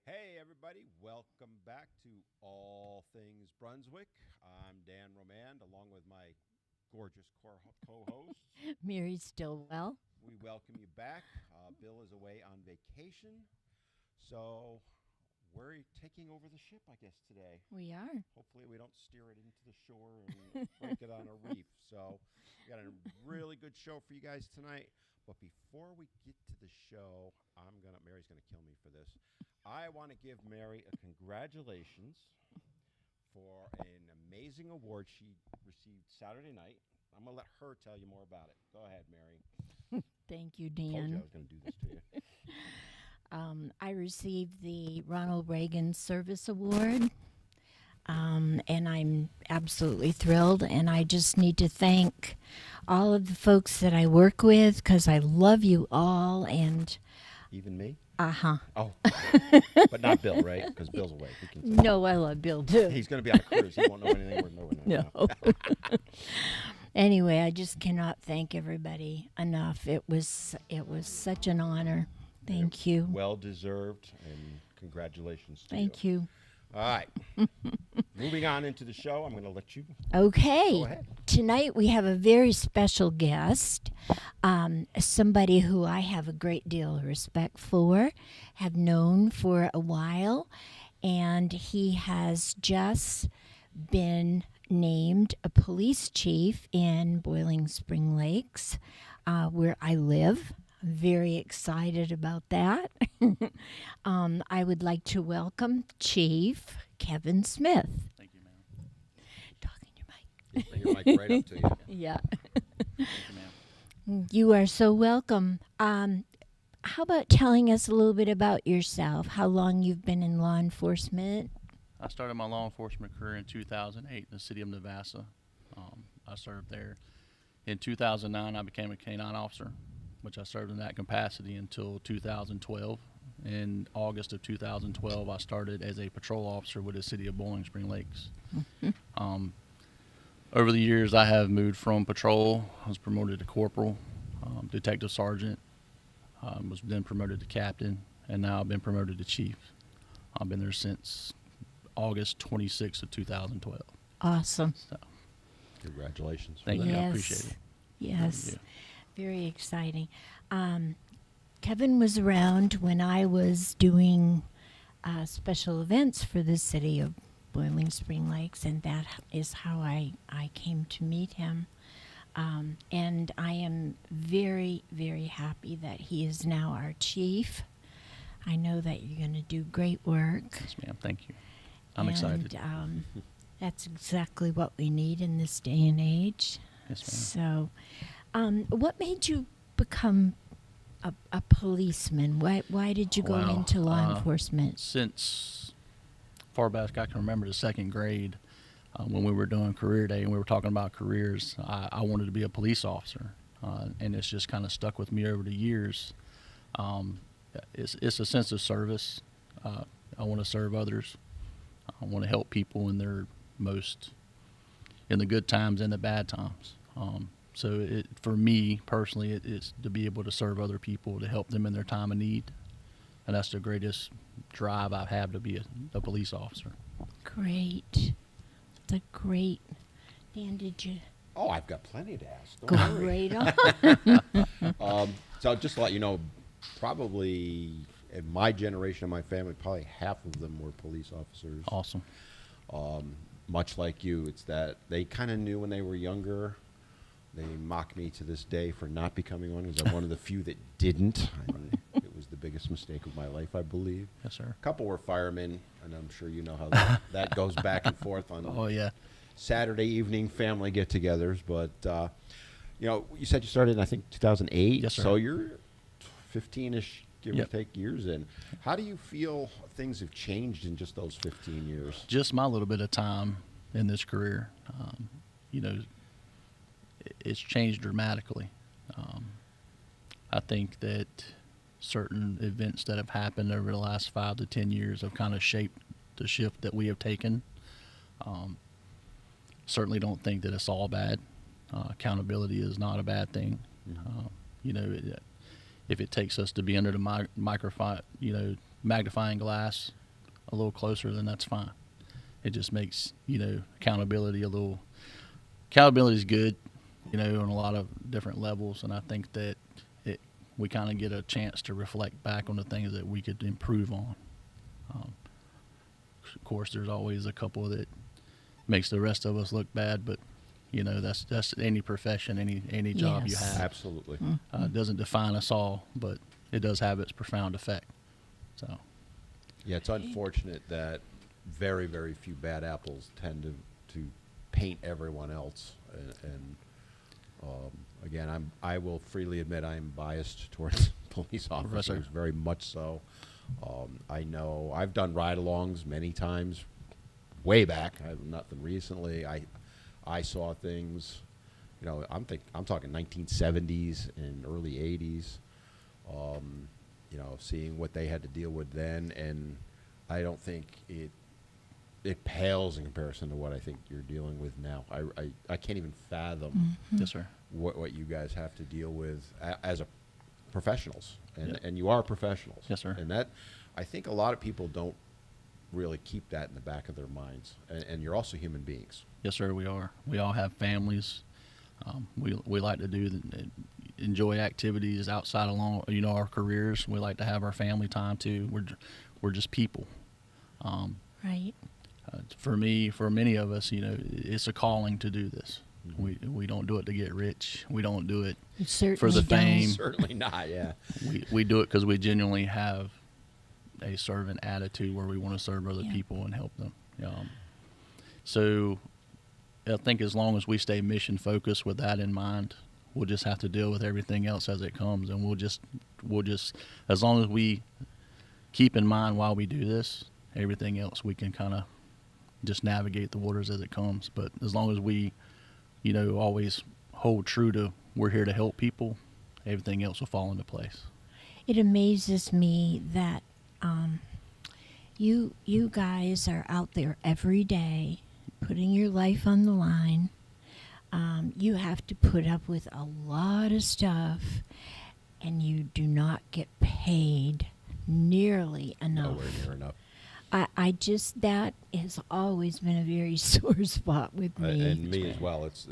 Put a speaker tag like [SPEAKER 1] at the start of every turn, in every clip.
[SPEAKER 1] Hey, everybody, welcome back to All Things Brunswick. I'm Dan Romand, along with my gorgeous co-hosts.
[SPEAKER 2] Mary Stillwell.
[SPEAKER 1] We welcome you back. Bill is away on vacation, so we're taking over the ship, I guess, today.
[SPEAKER 2] We are.
[SPEAKER 1] Hopefully we don't steer it into the shore and break it on a reef. So we got a really good show for you guys tonight. But before we get to the show, Mary's gonna kill me for this. I want to give Mary a congratulations for an amazing award she received Saturday night. I'm gonna let her tell you more about it. Go ahead, Mary.
[SPEAKER 2] Thank you,
[SPEAKER 1] Told you
[SPEAKER 2] Dan.
[SPEAKER 1] I was gonna do this to you.
[SPEAKER 2] I received the Ronald Reagan Service Award, and I'm absolutely thrilled. And I just need to thank all of the folks that I work with because I love you all. And
[SPEAKER 1] Even me?
[SPEAKER 2] uh-huh.
[SPEAKER 1] Oh, but not Bill, right? Because Bill's away. We can
[SPEAKER 2] No, I love Bill too.
[SPEAKER 1] He's going to be on a cruise. He won't know anything we're knowing right now.
[SPEAKER 2] No. Anyway, I just cannot thank everybody enough. It was such an honor. Thank you.
[SPEAKER 1] Well deserved, and congratulations to
[SPEAKER 2] Thank you.
[SPEAKER 1] All right. Moving on into the show, I'm going to let you
[SPEAKER 2] Okay.
[SPEAKER 1] go ahead.
[SPEAKER 2] Tonight we have a very special guest, somebody who I have a great deal of respect for, have known for a while, and he has just been named a police chief in Boiling Spring Lakes, where I live. I'm very excited about that. I would like to welcome Chief Kevin Smith.
[SPEAKER 3] Thank you, ma'am.
[SPEAKER 2] Talk in your mic.
[SPEAKER 1] Bring your mic right up to you.
[SPEAKER 2] Yeah.
[SPEAKER 3] Thank you, ma'am.
[SPEAKER 2] You are so welcome. How about telling us a little bit about yourself? How long you've been in law enforcement?
[SPEAKER 3] I started my law enforcement career in 2008 in the city of Navassa. I served there. In 2009, I became a K-9 officer, which I served in that capacity until 2012. In August of 2012, I started as a patrol officer with the city of Boiling Spring Lakes. Over the years, I have moved from patrol. I was promoted to corporal, detective sergeant, was then promoted to captain, and now I've been promoted to chief. I've been there since August 26th of 2012.
[SPEAKER 2] Awesome.
[SPEAKER 3] So,
[SPEAKER 1] Congratulations.
[SPEAKER 3] thank you. I
[SPEAKER 2] Yes.
[SPEAKER 3] appreciate it.
[SPEAKER 2] Yes.
[SPEAKER 3] Yeah.
[SPEAKER 2] Very exciting. Kevin was around when I was doing special events for the city of Boiling Spring Lakes, and that is how I came to meet him. And I am very, very happy that he is now our chief. I know that you're going to do great work.
[SPEAKER 3] Yes, ma'am. Thank you. I'm excited.
[SPEAKER 2] And that's exactly what we need in this day and age.
[SPEAKER 3] Yes, ma'am.
[SPEAKER 2] So, what made you become a policeman? Why did you go
[SPEAKER 3] Well,
[SPEAKER 2] into law enforcement?
[SPEAKER 3] Since far back I can remember the second grade, when we were doing career day and we were talking about careers, I wanted to be a police officer, and it's just kind of stuck with me over the years. It's a sense of service. I want to serve others. I want to help people in their in the good times and the bad times. So for me personally, it's to be able to serve other people, to help them in their time of need, and that's the greatest drive I have to be a police officer.
[SPEAKER 2] Great. That's a great. Dan, did you?
[SPEAKER 1] Oh, I've got plenty to ask.
[SPEAKER 2] Go
[SPEAKER 1] Don't worry.
[SPEAKER 2] right on.
[SPEAKER 1] So just to let you know, probably in my generation of my family, probably half of them were police officers.
[SPEAKER 3] Awesome.
[SPEAKER 1] Much like you, it's that they kind of knew when they were younger. They mock me to this day for not becoming one, because I'm one of the few that didn't. I mean, it was the biggest mistake of my life, I believe.
[SPEAKER 3] Yes, sir.
[SPEAKER 1] A couple were firemen, and I'm sure you know how that goes back and forth on
[SPEAKER 3] Oh, yeah.
[SPEAKER 1] Saturday evening family get-togethers. But, you said you started in, I think, 2008.
[SPEAKER 3] Yes, sir.
[SPEAKER 1] So you're 15-ish, give or
[SPEAKER 3] Yep.
[SPEAKER 1] take, years in. How do you feel things have changed in just those 15 years?
[SPEAKER 3] Just my little bit of time in this career, it's changed dramatically. I think that certain events that have happened over the last 5 to 10 years have kind of shaped the shift that we have taken. Certainly don't think that it's all bad. Accountability is not a bad thing. If it takes us to be under the magnifying glass a little closer, then that's fine. It just makes, accountability accountability is good, on a lot of different levels. And I think that we kind of get a chance to reflect back on the things that we could improve on. Of course, there's always a couple that makes the rest of us look bad, but that's any profession, any job you
[SPEAKER 2] Yes.
[SPEAKER 3] have.
[SPEAKER 1] Absolutely.
[SPEAKER 3] It doesn't define us all, but it does have its profound effect. So,
[SPEAKER 1] Yeah, it's unfortunate that very, very few bad apples tend to paint everyone else. And again, I will freely admit I'm biased towards police officers, very much so. I know I've done ride-alongs many times, way back. Nothing recently. I saw things, I'm talking 1970s and early 80s. Seeing what they had to deal with then, and I don't think it pales in comparison to what I think you're dealing with now. I can't even fathom
[SPEAKER 3] yes, sir.
[SPEAKER 1] what you guys have to deal with as a professionals,
[SPEAKER 3] Yep.
[SPEAKER 1] and you are professionals.
[SPEAKER 3] Yes, sir.
[SPEAKER 1] And that, I think a lot of people don't really keep that in the back of their minds. And you're also human beings.
[SPEAKER 3] Yes, sir, we are. We all have families. We like to enjoy activities outside along, our careers. We like to have our family time too. We're just people.
[SPEAKER 2] Right.
[SPEAKER 3] For many of us, it's a calling to do this. We don't do it to get rich. We don't do it for the fame.
[SPEAKER 1] Certainly not, yeah.
[SPEAKER 3] We do it because we genuinely have a servant attitude where we want to serve other people and help them. So I think as long as we stay mission focused with that in mind, we'll just have to deal with everything else as it comes, and we'll just as long as we keep in mind while we do this, everything else we can kind of just navigate the waters as it comes. But as long as we always hold true to we're here to help people, everything else will fall into place.
[SPEAKER 2] It amazes me that you guys are out there every day putting your life on the line. You have to put up with a lot of stuff, and you do not get paid nearly enough.
[SPEAKER 1] Nowhere near enough.
[SPEAKER 2] I just, that has always been a very sore spot with me.
[SPEAKER 1] And me as well. It's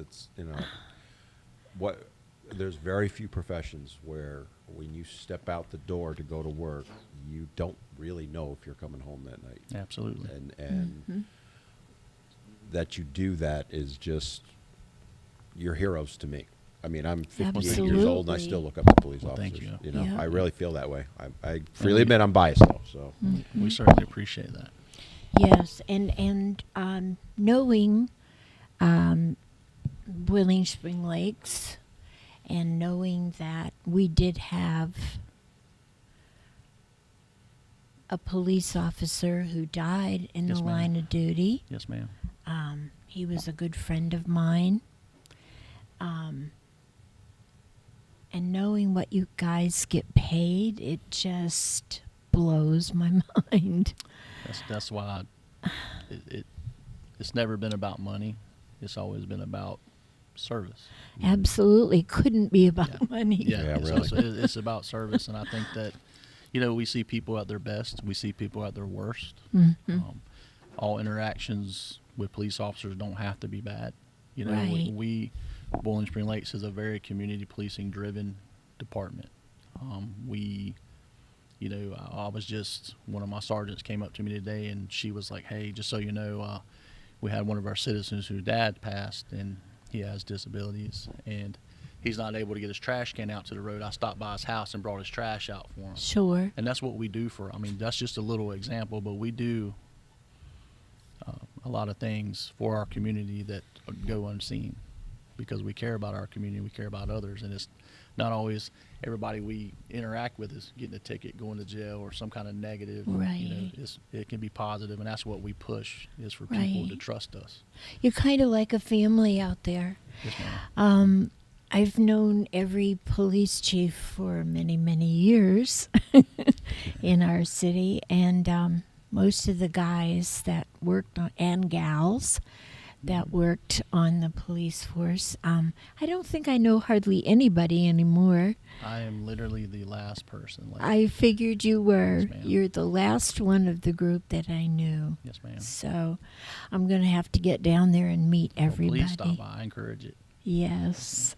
[SPEAKER 1] there's very few professions where when you step out the door to go to work, you don't really know if you're coming home that night.
[SPEAKER 3] Absolutely.
[SPEAKER 1] And that you do that is just, you're heroes to me. I mean, I'm 58 years old and I still look up to police officers.
[SPEAKER 3] Thank you.
[SPEAKER 2] Yeah.
[SPEAKER 1] I really feel that way. I freely admit I'm biased though. So
[SPEAKER 3] We certainly appreciate that.
[SPEAKER 2] Yes, and knowing Boiling Spring Lakes, and knowing that we did have a police officer who died in
[SPEAKER 3] Yes,
[SPEAKER 2] the
[SPEAKER 3] ma'am.
[SPEAKER 2] line of duty.
[SPEAKER 3] Yes, ma'am.
[SPEAKER 2] He was a good friend of mine. And knowing what you guys get paid, it just blows my mind.
[SPEAKER 3] That's why it's never been about money. It's always been about service.
[SPEAKER 2] Absolutely couldn't be about money.
[SPEAKER 1] Yeah, really.
[SPEAKER 3] It's about service, and I think that we see people at their best, we see people at their worst. All interactions with police officers don't have to be bad.
[SPEAKER 2] Right.
[SPEAKER 3] We Bowling Spring Lakes is a very community policing driven department. I was just, one of my sergeants came up to me today and she was like, hey, just so you know, we had one of our citizens whose dad passed and he has disabilities and he's not able to get his trash can out to the road. I stopped by his house and brought his trash out for him.
[SPEAKER 2] Sure.
[SPEAKER 3] And that's what we do that's just a little example, but we do a lot of things for our community that go unseen because we care about our community, we care about others, and it's not always everybody we interact with is getting a ticket, going to jail, or some kind of negative.
[SPEAKER 2] Right.
[SPEAKER 3] It can be positive, and that's what we push is for people to
[SPEAKER 2] Right.
[SPEAKER 3] trust us.
[SPEAKER 2] You're kind of like a family out there.
[SPEAKER 3] Yes, ma'am.
[SPEAKER 2] I've known every police chief for many, many years in our city, and most of the guys that worked on, and gals that worked on the police force, I don't think I know hardly anybody anymore.
[SPEAKER 3] I am literally the last person left.
[SPEAKER 2] I figured you were.
[SPEAKER 3] Yes, ma'am.
[SPEAKER 2] You're the last one of the group that I knew.
[SPEAKER 3] Yes, ma'am.
[SPEAKER 2] So I'm going to have to get down there and meet everybody.
[SPEAKER 3] Please stop by. I encourage it.
[SPEAKER 2] Yes.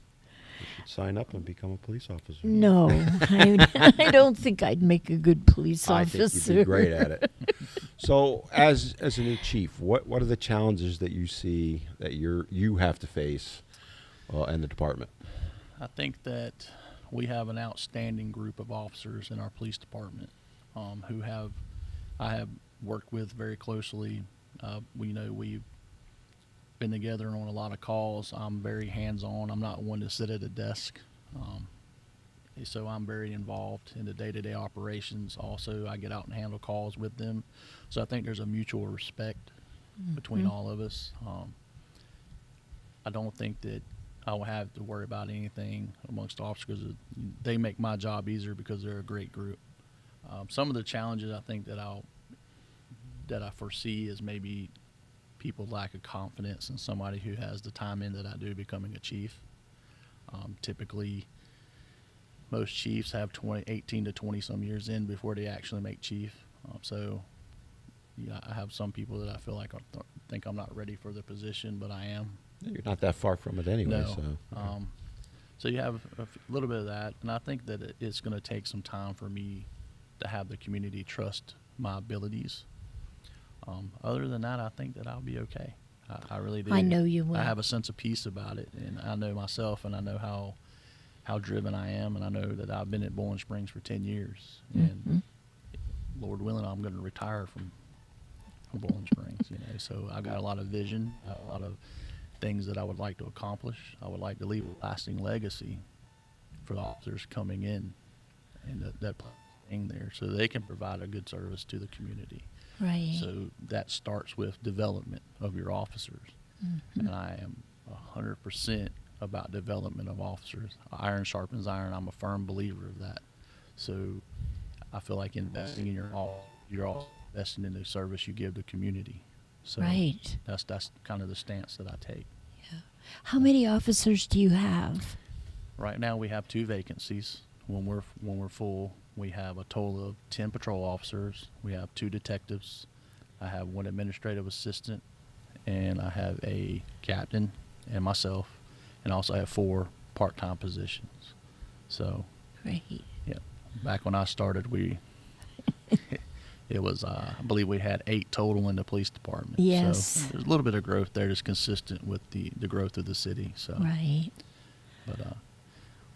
[SPEAKER 1] sign up and become a police officer.
[SPEAKER 2] No, I don't think I'd make a good police
[SPEAKER 1] I
[SPEAKER 2] officer.
[SPEAKER 1] think you'd be great at it. So, as a new chief, what are the challenges that you see that you have to face in the department?
[SPEAKER 3] I think that we have an outstanding group of officers in our police department who I have worked with very closely. We've been together on a lot of calls. I'm very hands-on. I'm not one to sit at a desk. So I'm very involved in the day-to-day operations. Also, I get out and handle calls with them. So I think there's a mutual respect between all of us. I don't think that I will have to worry about anything amongst officers. They make my job easier because they're a great group. Some of the challenges I think that I foresee is maybe people lack of confidence in somebody who has the time in that I do becoming a chief. Typically, most chiefs have 18 to 20 some years in before they actually make chief. So Yeah, I have some people that I feel like think I'm not ready for the position, but I am.
[SPEAKER 1] You're not that far from it anyway.
[SPEAKER 3] No.
[SPEAKER 1] So.
[SPEAKER 3] So you have a little bit of that, and I think that it's going to take some time for me to have the community trust my abilities. Other than that, I think that I'll be okay. I really do.
[SPEAKER 2] I know you will.
[SPEAKER 3] I have a sense of peace about it, and I know myself, and I know how driven I am, and I know that I've been at Bowling Springs for 10 years, and Lord willing, I'm going to retire from Bowling Springs. So I've got a lot of vision, a lot of things that I would like to accomplish. I would like to leave a lasting legacy for the officers coming in and that staying there, so they can provide a good service to the community.
[SPEAKER 2] Right.
[SPEAKER 3] So that starts with development of your officers, and I am 100% about development of officers. Iron sharpens iron. I'm a firm believer of that. So I feel like investing in you're also investing in the service you give the community. So
[SPEAKER 2] right.
[SPEAKER 3] That's kind of the stance that I take.
[SPEAKER 2] Yeah. How many officers do you have?
[SPEAKER 3] Right now we have 2 vacancies. When we're full, we have a total of 10 patrol officers. We have 2 detectives. I have 1 administrative assistant, and I have a captain and myself, and also I have 4 part-time positions. So,
[SPEAKER 2] great.
[SPEAKER 3] Yeah. Back when I started, it was, I believe we had 8 total in the police department.
[SPEAKER 2] Yes.
[SPEAKER 3] So there's a little bit of growth there that's consistent with the growth of the city. So.
[SPEAKER 2] Right.
[SPEAKER 3] But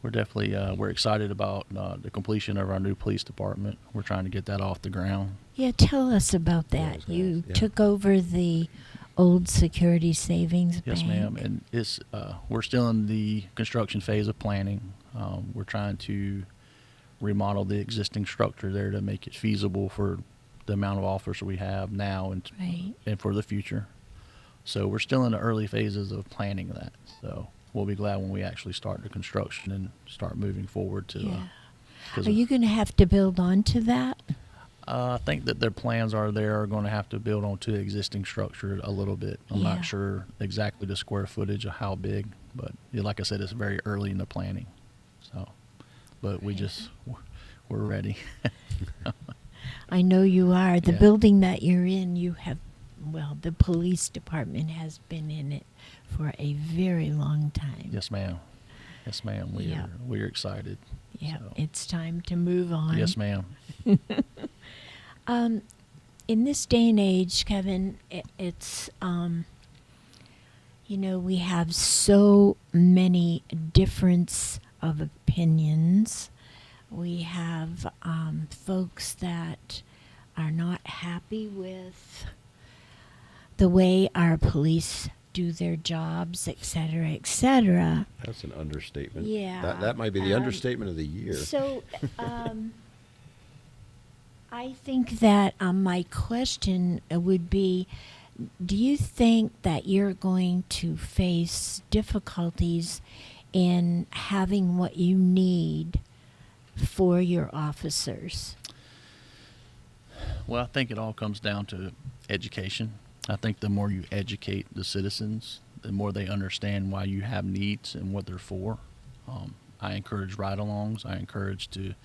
[SPEAKER 3] we're definitely, we're excited about the completion of our new police department. We're trying to get that off the ground.
[SPEAKER 2] Yeah, tell us about that. You took over the old security savings bank.
[SPEAKER 3] Yes, ma'am. And it's, we're still in the construction phase of planning. We're trying to remodel the existing structure there to make it feasible for the amount of officers we have now and for the future. So we're still in the early phases of planning that. So we'll be glad when we actually start the construction and start moving forward to.
[SPEAKER 2] Yeah. Are you going to have to build onto that?
[SPEAKER 3] I think that their plans are going to have to build onto the existing structure a little bit. I'm not sure exactly the square footage of how big, but like I said, it's very early in the planning. So, but we're ready.
[SPEAKER 2] I know you are. The building that you're in, the police department has been in it for a very long time.
[SPEAKER 3] Yes, ma'am. Yes, ma'am. We're excited.
[SPEAKER 2] Yeah,
[SPEAKER 3] so.
[SPEAKER 2] It's time to move on.
[SPEAKER 3] Yes, ma'am.
[SPEAKER 2] In this day and age, Kevin, it's we have so many difference of opinions. We have folks that are not happy with the way our police do their jobs, et cetera, et cetera.
[SPEAKER 1] That's an understatement.
[SPEAKER 2] Yeah.
[SPEAKER 1] That might be the understatement of the year.
[SPEAKER 2] So I think that my question would be, do you think that you're going to face difficulties in having what you need for your officers?
[SPEAKER 3] Well, I think it all comes down to education. I think the more you educate the citizens, the more they understand why you have needs and what they're for. I encourage ride-alongs. I encourage if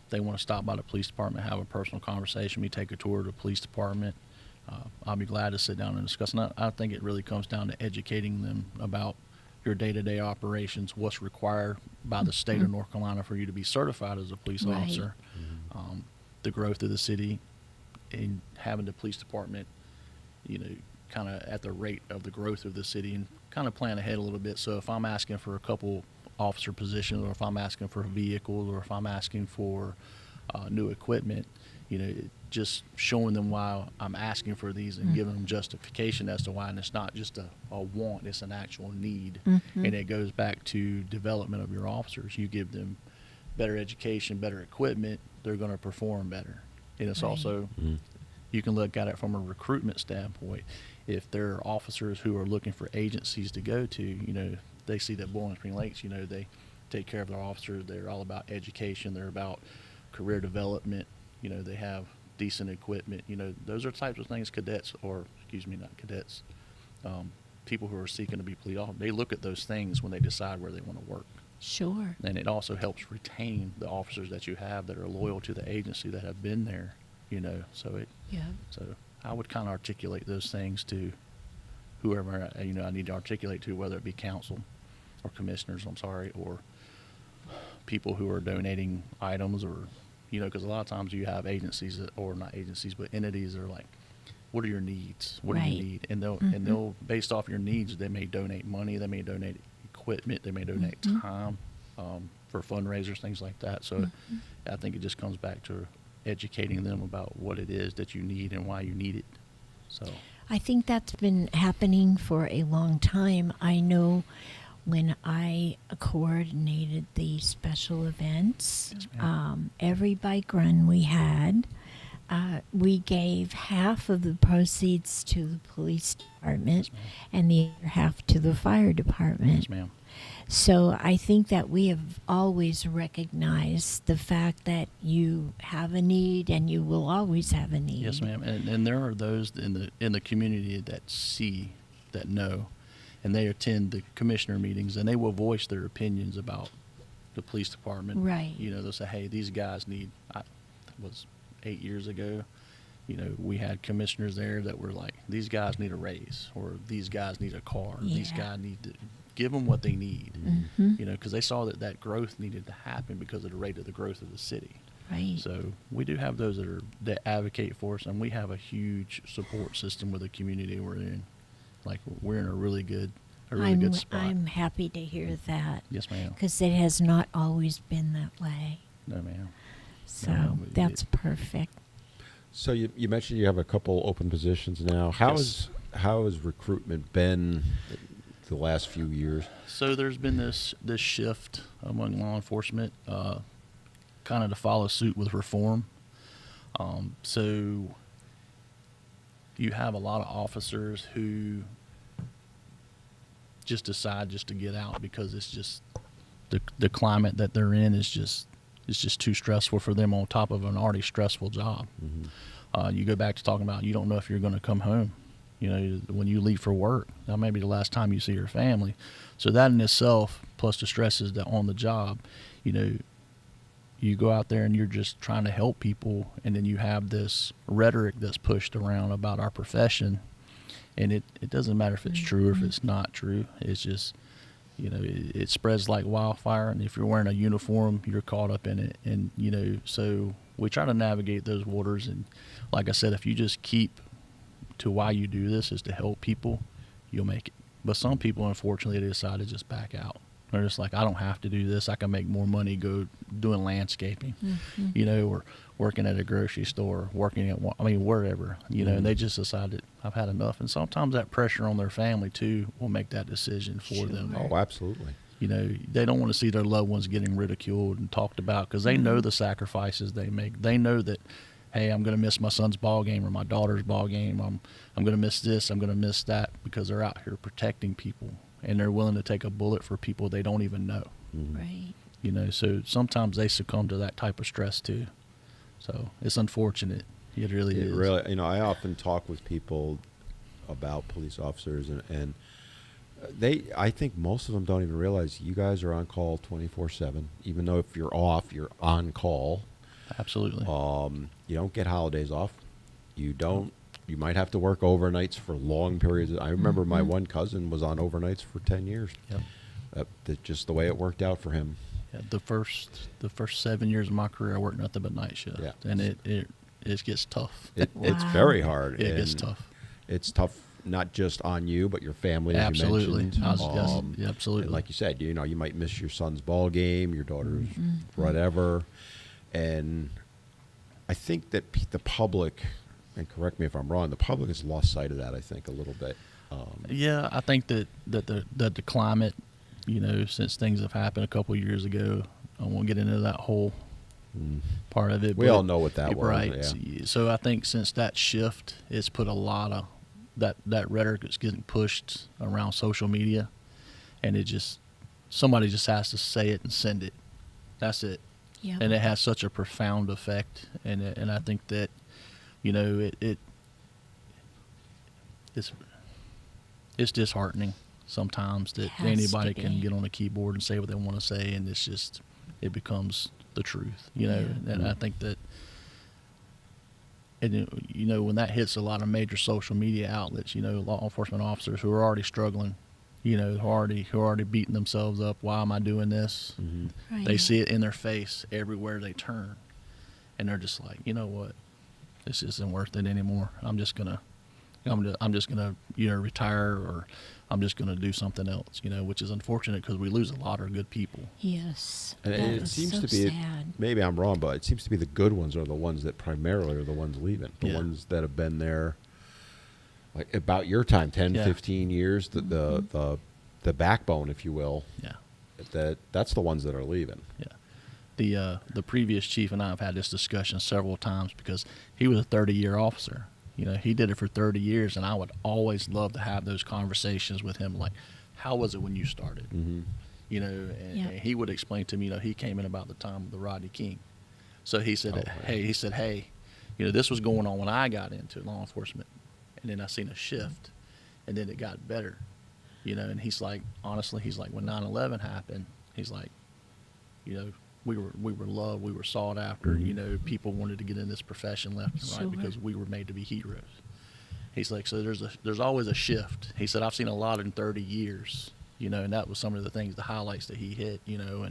[SPEAKER 3] they want to stop by the police department, have a personal conversation, we take a tour of the police department. I'll be glad to sit down and discuss. And I think it really comes down to educating them about your day-to-day operations, what's required by the state of North Carolina for you to be certified as a police officer, the growth of the city, and having the police department, kind of at the rate of the growth of the city, and kind of plan ahead a little bit. So if I'm asking for a couple officer positions, or if I'm asking for vehicles, or if I'm asking for new equipment, just showing them why I'm asking for these and giving them justification as to why. And it's not just a want, it's an actual need. And it goes back to development of your officers. You give them better education, better equipment, they're going to perform better. And it's also, you can look at it from a recruitment standpoint. If there are officers who are looking for agencies to go to, they see that Bowling Spring Lakes, they take care of their officers. They're all about education. They're about career development. They have decent equipment. Those are types of things people who are seeking to be police officers, they look at those things when they decide where they want to work.
[SPEAKER 2] Sure.
[SPEAKER 3] And it also helps retain the officers that you have that are loyal to the agency, that have been there, So I would kind of articulate those things to whoever I need to articulate to, whether it be council or commissioners, or people who are donating items, or because a lot of times you have agencies or not agencies, but entities that are like, what are your needs? What do you need? And they'll based off your needs, they may donate money, they may donate equipment, they may donate time for fundraisers, things like that. So I think it just comes back to educating them about what it is that you need and why you need it. So
[SPEAKER 2] I think that's been happening for a long time. I know when I coordinated the special events,
[SPEAKER 3] Yes,
[SPEAKER 2] every bike run we had, we gave half of the proceeds to the police department and the other half to the fire department.
[SPEAKER 3] yes, ma'am.
[SPEAKER 2] So I think that we have always recognized the fact that you have a need and you will always have a need.
[SPEAKER 3] Yes, ma'am. And there are those in the community that know, and they attend the commissioner meetings, and they will voice their opinions about the police department.
[SPEAKER 2] Right.
[SPEAKER 3] They'll say, hey, these guys need, was 8 years ago, we had commissioners there that were like, these guys need a raise, or these guys need a car, or these guys need to give them what they need, because they saw that growth needed to happen because of the rate of the growth of the city.
[SPEAKER 2] Right.
[SPEAKER 3] So we do have those that advocate for us, and we have a huge support system with the community we're in. Like, we're in a really good spot.
[SPEAKER 2] I'm happy to hear that.
[SPEAKER 3] Yes, ma'am.
[SPEAKER 2] Because it has not always been that way.
[SPEAKER 3] No, ma'am.
[SPEAKER 2] So
[SPEAKER 3] No,
[SPEAKER 2] that's perfect.
[SPEAKER 1] So you mentioned you have a couple open positions now. How has recruitment been the last few years?
[SPEAKER 3] So there's been this shift among law enforcement, kind of to follow suit with reform. So you have a lot of officers who just decide just to get out because it's just the climate that they're in is just too stressful for them on top of an already stressful job. You go back to talking about you don't know if you're going to come home. When you leave for work, that may be the last time you see your family. So that in itself, plus the stresses that on the job, you go out there and you're just trying to help people, and then you have this rhetoric that's pushed around about our profession, and it doesn't matter if it's true or if it's not true. It's just, it spreads like wildfire, and if you're wearing a uniform, you're caught up in it. And, so we try to navigate those waters, and like I said, if you just keep to why you do this is to help people, you'll make it. But some people, unfortunately, they decide to just back out. They're just like, I don't have to do this. I can make more money doing landscaping, or working at a grocery store, working at, wherever, and they just decided, I've had enough. And sometimes that pressure on their family, too, will make that decision for them.
[SPEAKER 1] Oh, absolutely.
[SPEAKER 3] They don't want to see their loved ones getting ridiculed and talked about because they know the sacrifices they make. They know that, hey, I'm going to miss my son's ball game or my daughter's ball game. I'm going to miss this. I'm going to miss that, because they're out here protecting people, and they're willing to take a bullet for people they don't even know.
[SPEAKER 2] Right.
[SPEAKER 3] So sometimes they succumb to that type of stress too. So it's unfortunate. It really is.
[SPEAKER 1] Really, I often talk with people about police officers, and I think most of them don't even realize you guys are on call 24/7. Even though if you're off, you're on call.
[SPEAKER 3] Absolutely.
[SPEAKER 1] You don't get holidays off. You might have to work overnights for long periods. I remember my one cousin was on overnights for 10 years.
[SPEAKER 3] Yep.
[SPEAKER 1] That's just the way it worked out for him.
[SPEAKER 3] Yeah, the first 7 years of my career, I worked nothing but night shift, and it gets tough.
[SPEAKER 1] It's very hard.
[SPEAKER 3] It gets tough.
[SPEAKER 1] It's tough, not just on you, but your family. As
[SPEAKER 3] Absolutely.
[SPEAKER 1] you mentioned.
[SPEAKER 3] Absolutely.
[SPEAKER 1] And like you said, you might miss your son's ball game, your daughter's whatever, and I think that the public, and correct me if I'm wrong, the public has lost sight of that, I think, a little bit.
[SPEAKER 3] Yeah, I think that the climate, since things have happened a couple of years ago, I won't get into that whole part of it.
[SPEAKER 1] We all know what that was.
[SPEAKER 3] Right.
[SPEAKER 1] Yeah.
[SPEAKER 3] So I think since that shift, it's put a lot of that rhetoric that's getting pushed around social media, and somebody just has to say it and send it. That's it.
[SPEAKER 2] Yeah.
[SPEAKER 3] And it has such a profound effect, and I think that it's disheartening sometimes that anybody can get on a keyboard and say what they want to say, and it becomes the truth, And I think that And you know, when that hits a lot of major social media outlets, you know, law enforcement officers who are already struggling, you know, who are already beating themselves up. Why am I doing this?
[SPEAKER 2] Right.
[SPEAKER 3] They see it in their face everywhere they turn, and they're just like, you know what, this isn't worth it anymore. I'm just gonna, you know, retire, or I'm just gonna do something else. You know, which is unfortunate because we lose a lot of good people.
[SPEAKER 2] Yes.
[SPEAKER 1] And
[SPEAKER 2] That
[SPEAKER 1] it
[SPEAKER 2] is
[SPEAKER 1] seems
[SPEAKER 2] so
[SPEAKER 1] to be,
[SPEAKER 2] sad.
[SPEAKER 1] maybe I'm wrong, but it seems to be the good ones are the ones that primarily are the ones leaving. The
[SPEAKER 3] Yeah.
[SPEAKER 1] ones that have been there, like about your time, 10,
[SPEAKER 3] Yeah.
[SPEAKER 1] 15 years, the backbone, if you will.
[SPEAKER 3] Yeah.
[SPEAKER 1] That's the ones that are leaving.
[SPEAKER 3] Yeah. The previous chief and I have had this discussion several times because he was a 30-year officer. You know, he did it for 30 years, and I would always love to have those conversations with him, like, how was it when you started?
[SPEAKER 1] Mm-hmm.
[SPEAKER 3] You know, and he would explain to me, you know, he came in about the time of the Rodney King. So he said, hey, you know, this was going on when I got into law enforcement, and then I seen a shift, and then it got better. You know, and he's like, honestly, he's like, when 9/11 happened, he's like, you know, we were loved, we were sought after.
[SPEAKER 1] Mm-hmm.
[SPEAKER 3] You know, people wanted to get in this profession left and right
[SPEAKER 2] Sure.
[SPEAKER 3] because we were made to be heroes. He's like, so there's always a shift. He said, I've seen a lot in 30 years. You know, and that was some of the things, the highlights that he hit. You know,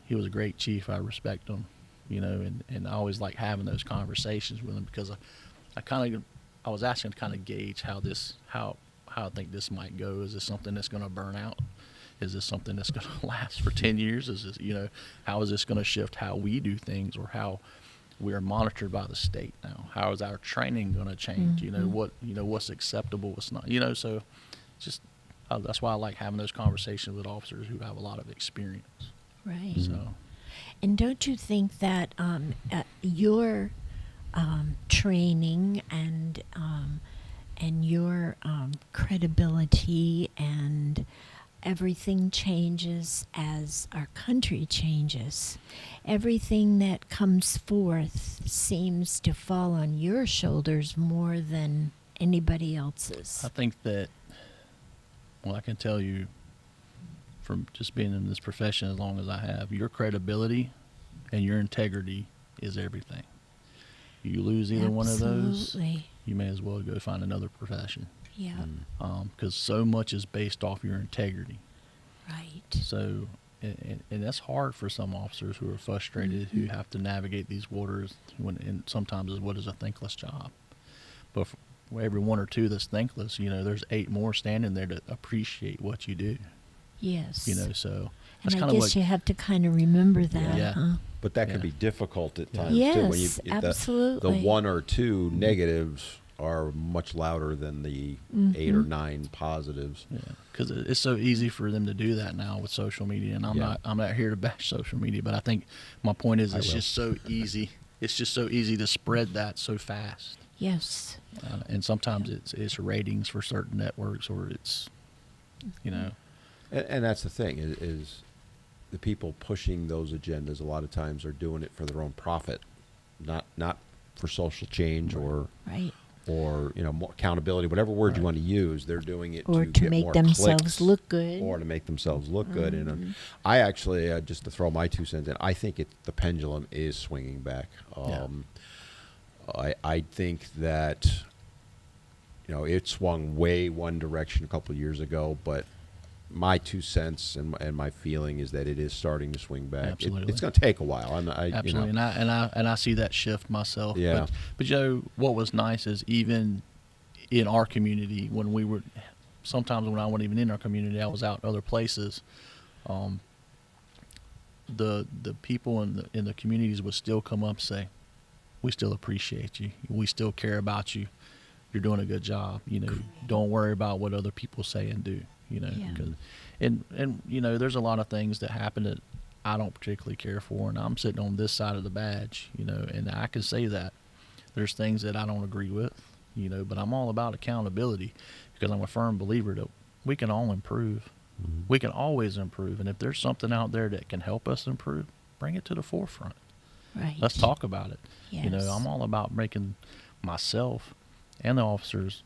[SPEAKER 3] he was a great chief. I respect him. You know, and I always like having those conversations with him because I was asking to kind of gauge how I think this might go. Is this something that's going to burn out? Is this something that's going to last for 10 years? Is this, you know, how is this going to shift how we do things, or how we are monitored by the state now? How is our training going to change?
[SPEAKER 2] Mm-hmm.
[SPEAKER 3] You know, what's acceptable, what's not, you know, so just, that's why I like having those conversations with officers who have a lot of experience.
[SPEAKER 2] Right.
[SPEAKER 3] So,
[SPEAKER 2] And don't you think that your training and your credibility and everything changes as our country changes? Everything that comes forth seems to fall on your shoulders more than anybody else's.
[SPEAKER 3] I think that, well, I can tell you from just being in this profession as long as I have, your credibility and your integrity is everything. You lose either one of those,
[SPEAKER 2] Absolutely.
[SPEAKER 3] you may as well go find another profession.
[SPEAKER 2] Yeah.
[SPEAKER 3] Because so much is based off your integrity.
[SPEAKER 2] Right.
[SPEAKER 3] So, and that's hard for some officers who are frustrated, who have to navigate these waters, and sometimes is what is a thankless job. But for every one or two that's thankless, you know, there's 8 more standing there to appreciate what you do.
[SPEAKER 2] Yes.
[SPEAKER 3] You know, so
[SPEAKER 2] And
[SPEAKER 3] that's
[SPEAKER 2] I
[SPEAKER 3] kind of
[SPEAKER 2] guess
[SPEAKER 3] what
[SPEAKER 2] you have to kind of remember that,
[SPEAKER 3] Yeah.
[SPEAKER 2] huh?
[SPEAKER 1] But that can
[SPEAKER 3] Yeah.
[SPEAKER 1] be difficult at times
[SPEAKER 2] Yes,
[SPEAKER 1] too. When the
[SPEAKER 2] absolutely.
[SPEAKER 1] 1 or 2 negatives are much louder than the 8 or 9 positives.
[SPEAKER 3] Yeah, because it's so easy for them to do that now with social media, and I'm not here to bash social media, but I think my point is it's just so easy. It's just so easy to spread that so fast.
[SPEAKER 2] Yes.
[SPEAKER 3] And sometimes it's ratings for certain networks, or it's, you know.
[SPEAKER 1] And that's the thing is the people pushing those agendas a lot of times are doing it for their own profit, not for social change
[SPEAKER 2] Right.
[SPEAKER 1] or you know, more accountability, whatever word you want to use. They're doing it
[SPEAKER 2] Or
[SPEAKER 1] to
[SPEAKER 2] to
[SPEAKER 1] get
[SPEAKER 2] make
[SPEAKER 1] more
[SPEAKER 2] themselves
[SPEAKER 1] clicks,
[SPEAKER 2] look good.
[SPEAKER 1] or to make themselves look good. And I actually, just to throw my 2 cents in, I think the pendulum is swinging back. I think that, you know, it swung way one direction a couple of years ago, but my 2 cents and my feeling is that it is starting to swing back.
[SPEAKER 3] Absolutely.
[SPEAKER 1] It's going to take a while.
[SPEAKER 3] Absolutely,
[SPEAKER 1] You know,
[SPEAKER 3] and I see that shift myself.
[SPEAKER 1] Yeah.
[SPEAKER 3] But you know what was nice is even in our community, when we were, sometimes when I wasn't even in our community, I was out other places. The people in the communities would still come up and say, "We still appreciate you. We still care about you. You're doing a good job. You know, don't worry about what other people say and do." You know,
[SPEAKER 2] Yeah.
[SPEAKER 3] 'cause, and you know, there's a lot of things that happen that I don't particularly care for, and I'm sitting on this side of the badge, you know, and I can say that there's things that I don't agree with, you know, but I'm all about accountability because I'm a firm believer that we can all improve. We can always improve, and if there's something out there that can help us improve, bring it to the forefront.
[SPEAKER 2] Right.
[SPEAKER 3] Let's talk about it. You know,
[SPEAKER 2] Yes.
[SPEAKER 3] I'm all about making myself and the officers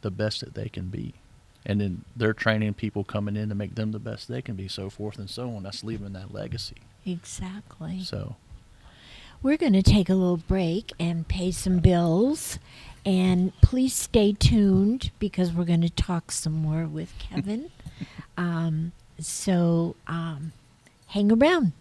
[SPEAKER 3] the best that they can be. And then they're training people coming in to make them the best they can be, so forth and so on. That's leaving that legacy.
[SPEAKER 2] Exactly.
[SPEAKER 3] So,
[SPEAKER 2] we're going to take a little break and pay some bills. And please stay tuned because we're going to talk some more with Kevin. So hang around.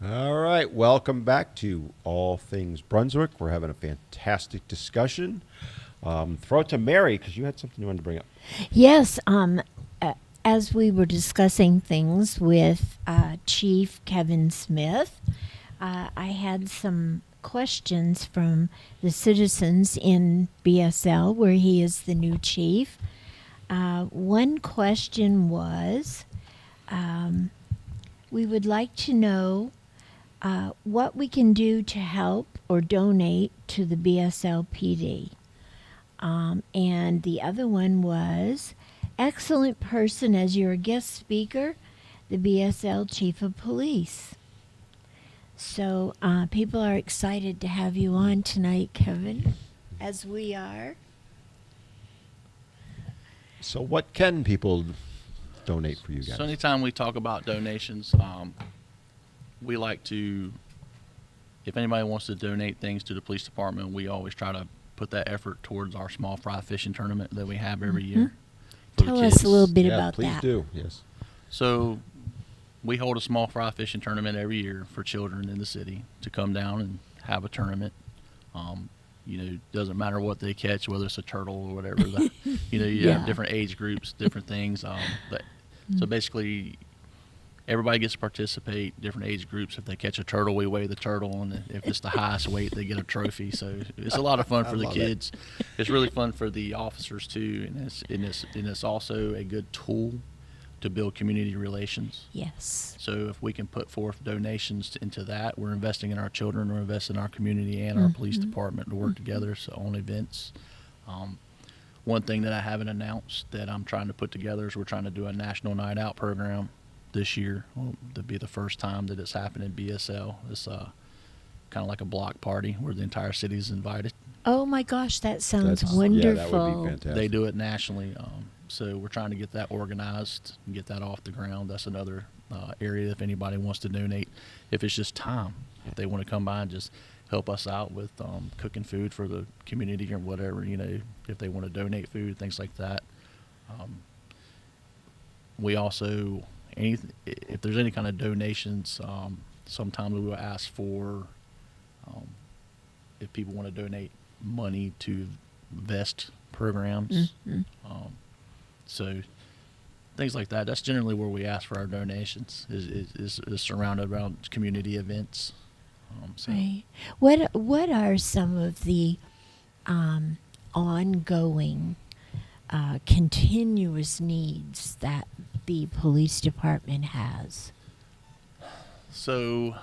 [SPEAKER 1] All right, welcome back to All Things Brunswick. We're having a fantastic discussion. Throw it to Mary because you had something you wanted to bring up.
[SPEAKER 2] Yes, as we were discussing things with Chief Kevin Smith, I had some questions from the citizens in BSL where he is the new chief. One question was, we would like to know what we can do to help or donate to the BSL PD. And the other one was, excellent person as your guest speaker, the BSL Chief of Police. So people are excited to have you on tonight, Kevin, as we are.
[SPEAKER 1] So what can people donate for you guys?
[SPEAKER 3] So anytime we talk about donations, we like to, if anybody wants to donate things to the police department, we always try to put that effort towards our small fry fishing tournament that we have every year.
[SPEAKER 2] Tell us a little bit about
[SPEAKER 1] please
[SPEAKER 2] that.
[SPEAKER 1] Please do, yes.
[SPEAKER 3] So we hold a small fry fishing tournament every year for children in the city to come down and have a tournament. Doesn't matter what they catch, whether it's a turtle or whatever. You have different age groups, different things. So basically, everybody gets to participate, different age groups. If they catch a turtle, we weigh the turtle, and if it's the highest weight, they get a trophy. So it's a lot of fun for the kids. It's really fun for the officers too, and it's also a good tool to build community relations.
[SPEAKER 2] Yes.
[SPEAKER 3] So if we can put forth donations into that, we're investing in our children, we're investing in our community and our police department to work together on events. One thing that I haven't announced that I'm trying to put together is we're trying to do a national night out program this year. To be the first time that it's happened in BSL. It's kind of like a block party where the entire city is invited.
[SPEAKER 2] Oh my gosh, that sounds
[SPEAKER 1] Yeah,
[SPEAKER 2] wonderful.
[SPEAKER 1] that would be fantastic.
[SPEAKER 3] They do it nationally. So we're trying to get that organized and get that off the ground. That's another area if anybody wants to donate. If it's just time, if they want to come by and just help us out with cooking food for the community or whatever, if they want to donate food, things like that. We also, if there's any kind of donations, sometimes we will ask for if people want to donate money to vest programs. So things like that. That's generally where we ask for our donations. Is surrounded around community events.
[SPEAKER 2] Right. What are some of the ongoing, continuous needs that the police department has?
[SPEAKER 3] So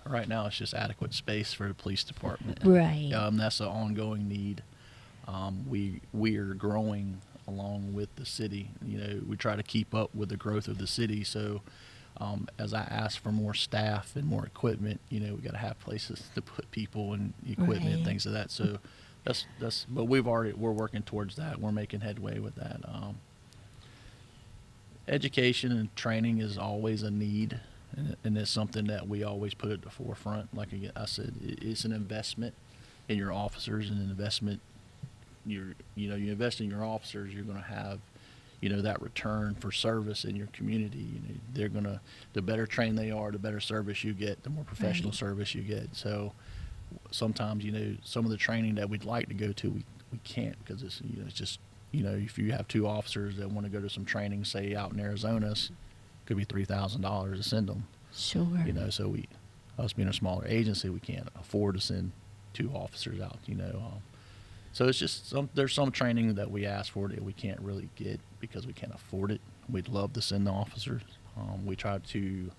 [SPEAKER 3] right now it's just adequate space for the police department.
[SPEAKER 2] Right.
[SPEAKER 3] That's an ongoing need. We are growing along with the city. We try to keep up with the growth of the city. So as I ask for more staff and more equipment, we got to have places to put people and equipment and things of that. So but we're working towards that. We're making headway with that. Education and training is always a need, and it's something that we always put at the forefront. Like I said, it's an investment in your officers and an investment. You invest in your officers, you're going to have, that return for service in your community. They're going to, the better trained they are, the better service you get, the more professional service you get. So sometimes, some of the training that we'd like to go to, we can't because it's, it's just, if you have two officers that want to go to some training, say out in Arizona, it could be $3,000 to send them.
[SPEAKER 2] Sure.
[SPEAKER 3] So us being a smaller agency, we can't afford to send two officers out, So it's just there's some training that we ask for that we can't really get because we can't afford it. We'd love to send the officers. We try to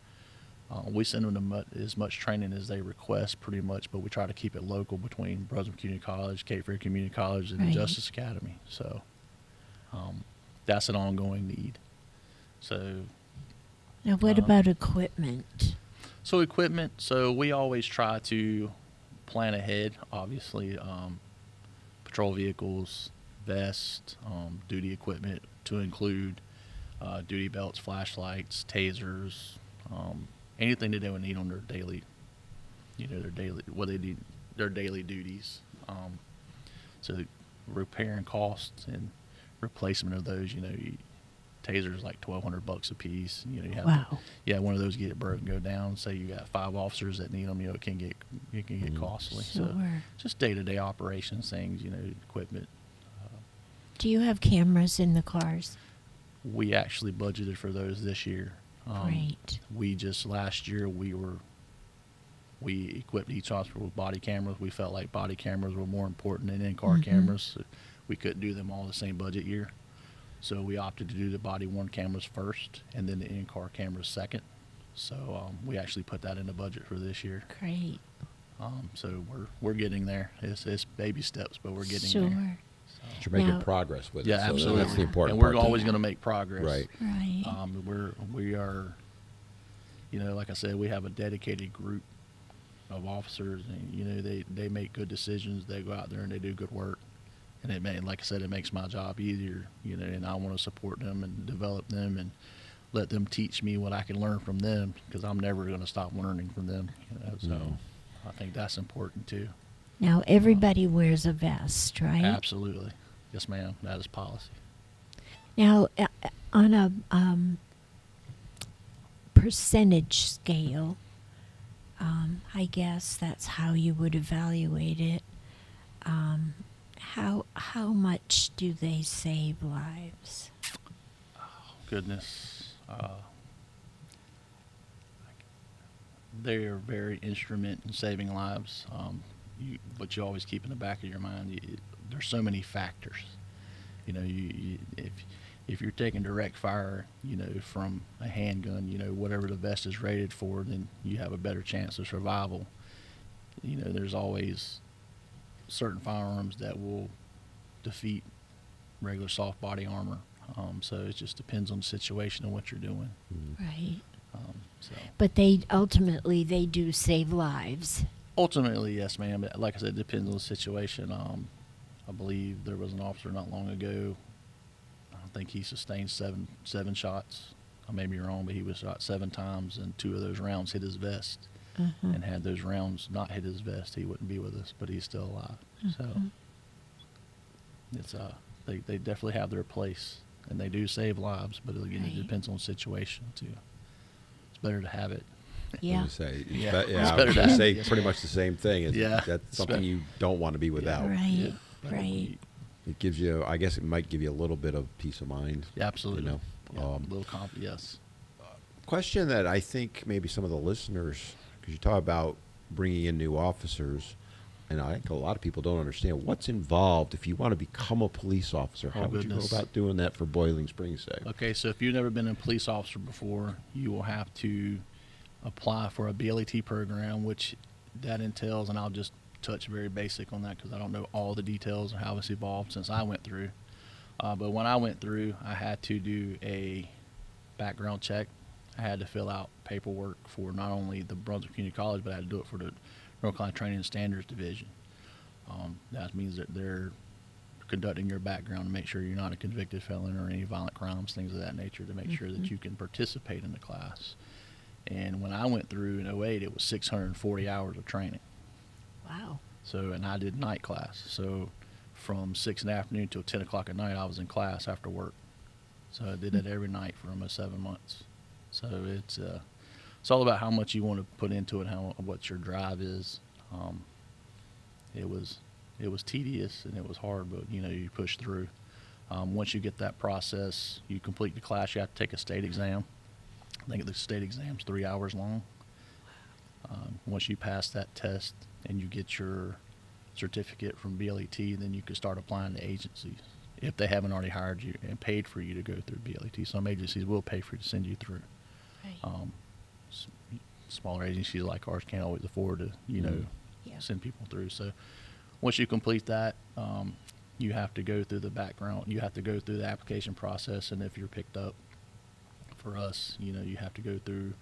[SPEAKER 3] we send them as much training as they request, pretty much, but we try to keep it local between Brunswick Community College, Cape Fear Community College, and the Justice Academy. So that's an ongoing need. So
[SPEAKER 2] now, what about equipment?
[SPEAKER 3] So equipment. So we always try to plan ahead. Obviously. Patrol vehicles, vests, duty equipment to include duty belts, flashlights, tasers, anything that they would need on their daily, their daily duties. So the repair and costs and replacement of those, tasers like $1,200 a piece. You have one of those get it broken, go down. Say you got 5 officers that need them, it can get costly.
[SPEAKER 2] Sure.
[SPEAKER 3] So just day-to-day operations things, equipment.
[SPEAKER 2] Do you have cameras in the cars?
[SPEAKER 3] We actually budgeted for those this year.
[SPEAKER 2] Great.
[SPEAKER 3] We just last year we equipped each officer with body cameras. We felt like body cameras were more important than in-car cameras. So we couldn't do them all the same budget year. So we opted to do the body-worn cameras first and then the in-car cameras second. So we actually put that in the budget for this year.
[SPEAKER 2] Great.
[SPEAKER 3] So we're getting there. It's baby steps, but we're getting there.
[SPEAKER 2] Sure.
[SPEAKER 1] You're making progress with it.
[SPEAKER 3] Yeah,
[SPEAKER 1] So
[SPEAKER 3] absolutely.
[SPEAKER 1] that's the important
[SPEAKER 3] and we're
[SPEAKER 1] part.
[SPEAKER 3] always going to make progress.
[SPEAKER 1] Right.
[SPEAKER 2] Right.
[SPEAKER 3] We are, like I said, we have a dedicated group of officers, and they make good decisions. They go out there and they do good work. And like I said, it makes my job easier, and I want to support them and develop them and let them teach me what I can learn from them because I'm never going to stop learning from them. So I think that's important too.
[SPEAKER 2] Now, everybody wears a vest, right?
[SPEAKER 3] Absolutely. Yes, ma'am. That is policy.
[SPEAKER 2] Now, on a percentage scale, I guess that's how you would evaluate it. How much do they save lives?
[SPEAKER 3] Oh, goodness. They are very instrument in saving lives. But you always keep in the back of your mind, there's so many factors. You know, if you're taking direct fire, you know, from a handgun, you know, whatever the vest is rated for, then you have a better chance of survival. You know, there's always certain firearms that will defeat regular soft body armor. So it just depends on the situation and what you're doing.
[SPEAKER 2] Right.
[SPEAKER 3] So
[SPEAKER 2] But they ultimately they do save lives.
[SPEAKER 3] ultimately, yes, ma'am. But like I said, it depends on the situation. I believe there was an officer not long ago. I think he sustained seven shots. I may be wrong, but he was shot 7 times, and 2 of those rounds hit his vest. And had those rounds not hit his vest, he wouldn't be with us, but he's still alive. So it's they definitely have their place, and they do save lives. But again,
[SPEAKER 2] Right.
[SPEAKER 3] it depends on the situation too. It's better to have it.
[SPEAKER 2] Yeah.
[SPEAKER 1] Say,
[SPEAKER 3] Yeah.
[SPEAKER 1] yeah,
[SPEAKER 3] It's
[SPEAKER 1] I was
[SPEAKER 3] better
[SPEAKER 1] gonna
[SPEAKER 3] to-
[SPEAKER 1] say
[SPEAKER 3] yes,
[SPEAKER 1] pretty
[SPEAKER 3] ma'am.
[SPEAKER 1] much the same thing.
[SPEAKER 3] Yeah.
[SPEAKER 1] That's
[SPEAKER 3] It's
[SPEAKER 1] something
[SPEAKER 3] better.
[SPEAKER 1] you don't want to be without.
[SPEAKER 2] Right.
[SPEAKER 3] But
[SPEAKER 2] Right.
[SPEAKER 1] It gives you, I guess it might give you a little bit of peace of mind.
[SPEAKER 3] Yeah, absolutely.
[SPEAKER 1] You know,
[SPEAKER 3] Yeah, a little yes.
[SPEAKER 1] question that I think maybe some of the listeners, because you talk about bringing in new officers, and I think a lot of people don't understand what's involved if you want to become a police officer. How would you go
[SPEAKER 3] goodness.
[SPEAKER 1] about doing that for Boiling Springs' sake?
[SPEAKER 3] Okay, so if you've never been a police officer before, you will have to apply for a BLET program, which that entails, and I'll just touch very basic on that because I don't know all the details of how it's evolved since I went through. But when I went through, I had to do a background check. I had to fill out paperwork for not only the Brunswick Community College, but I had to do it for the North Carolina Training and Standards Division. That means that they're conducting your background to make sure you're not a convicted felon or any violent crimes, things of that nature, to make sure that you can participate in the class. And when I went through in 08, it was 640 hours of training.
[SPEAKER 2] Wow.
[SPEAKER 3] So, and I did night class. So from 6 in the afternoon till 10 o'clock at night, I was in class after work. So I did that every night for almost 7 months. So it's all about how much you want to put into it, what your drive is. It was tedious and it was hard, but you know, you push through. Once you get that process, you complete the class, you have to take a state exam. I think the state exam's 3 hours long. Once you pass that test and you get your certificate from BLET, then you can start applying to agencies if they haven't already hired you and paid for you to go through BLET. Some agencies will pay for you to send you through.
[SPEAKER 2] Right.
[SPEAKER 3] Smaller agencies like ours can't always afford to, you know,
[SPEAKER 2] Yeah.
[SPEAKER 3] send people through. So once you complete that, you have to go through the background. You have to go through the application process, and if you're picked up, for us, you know, you have to go through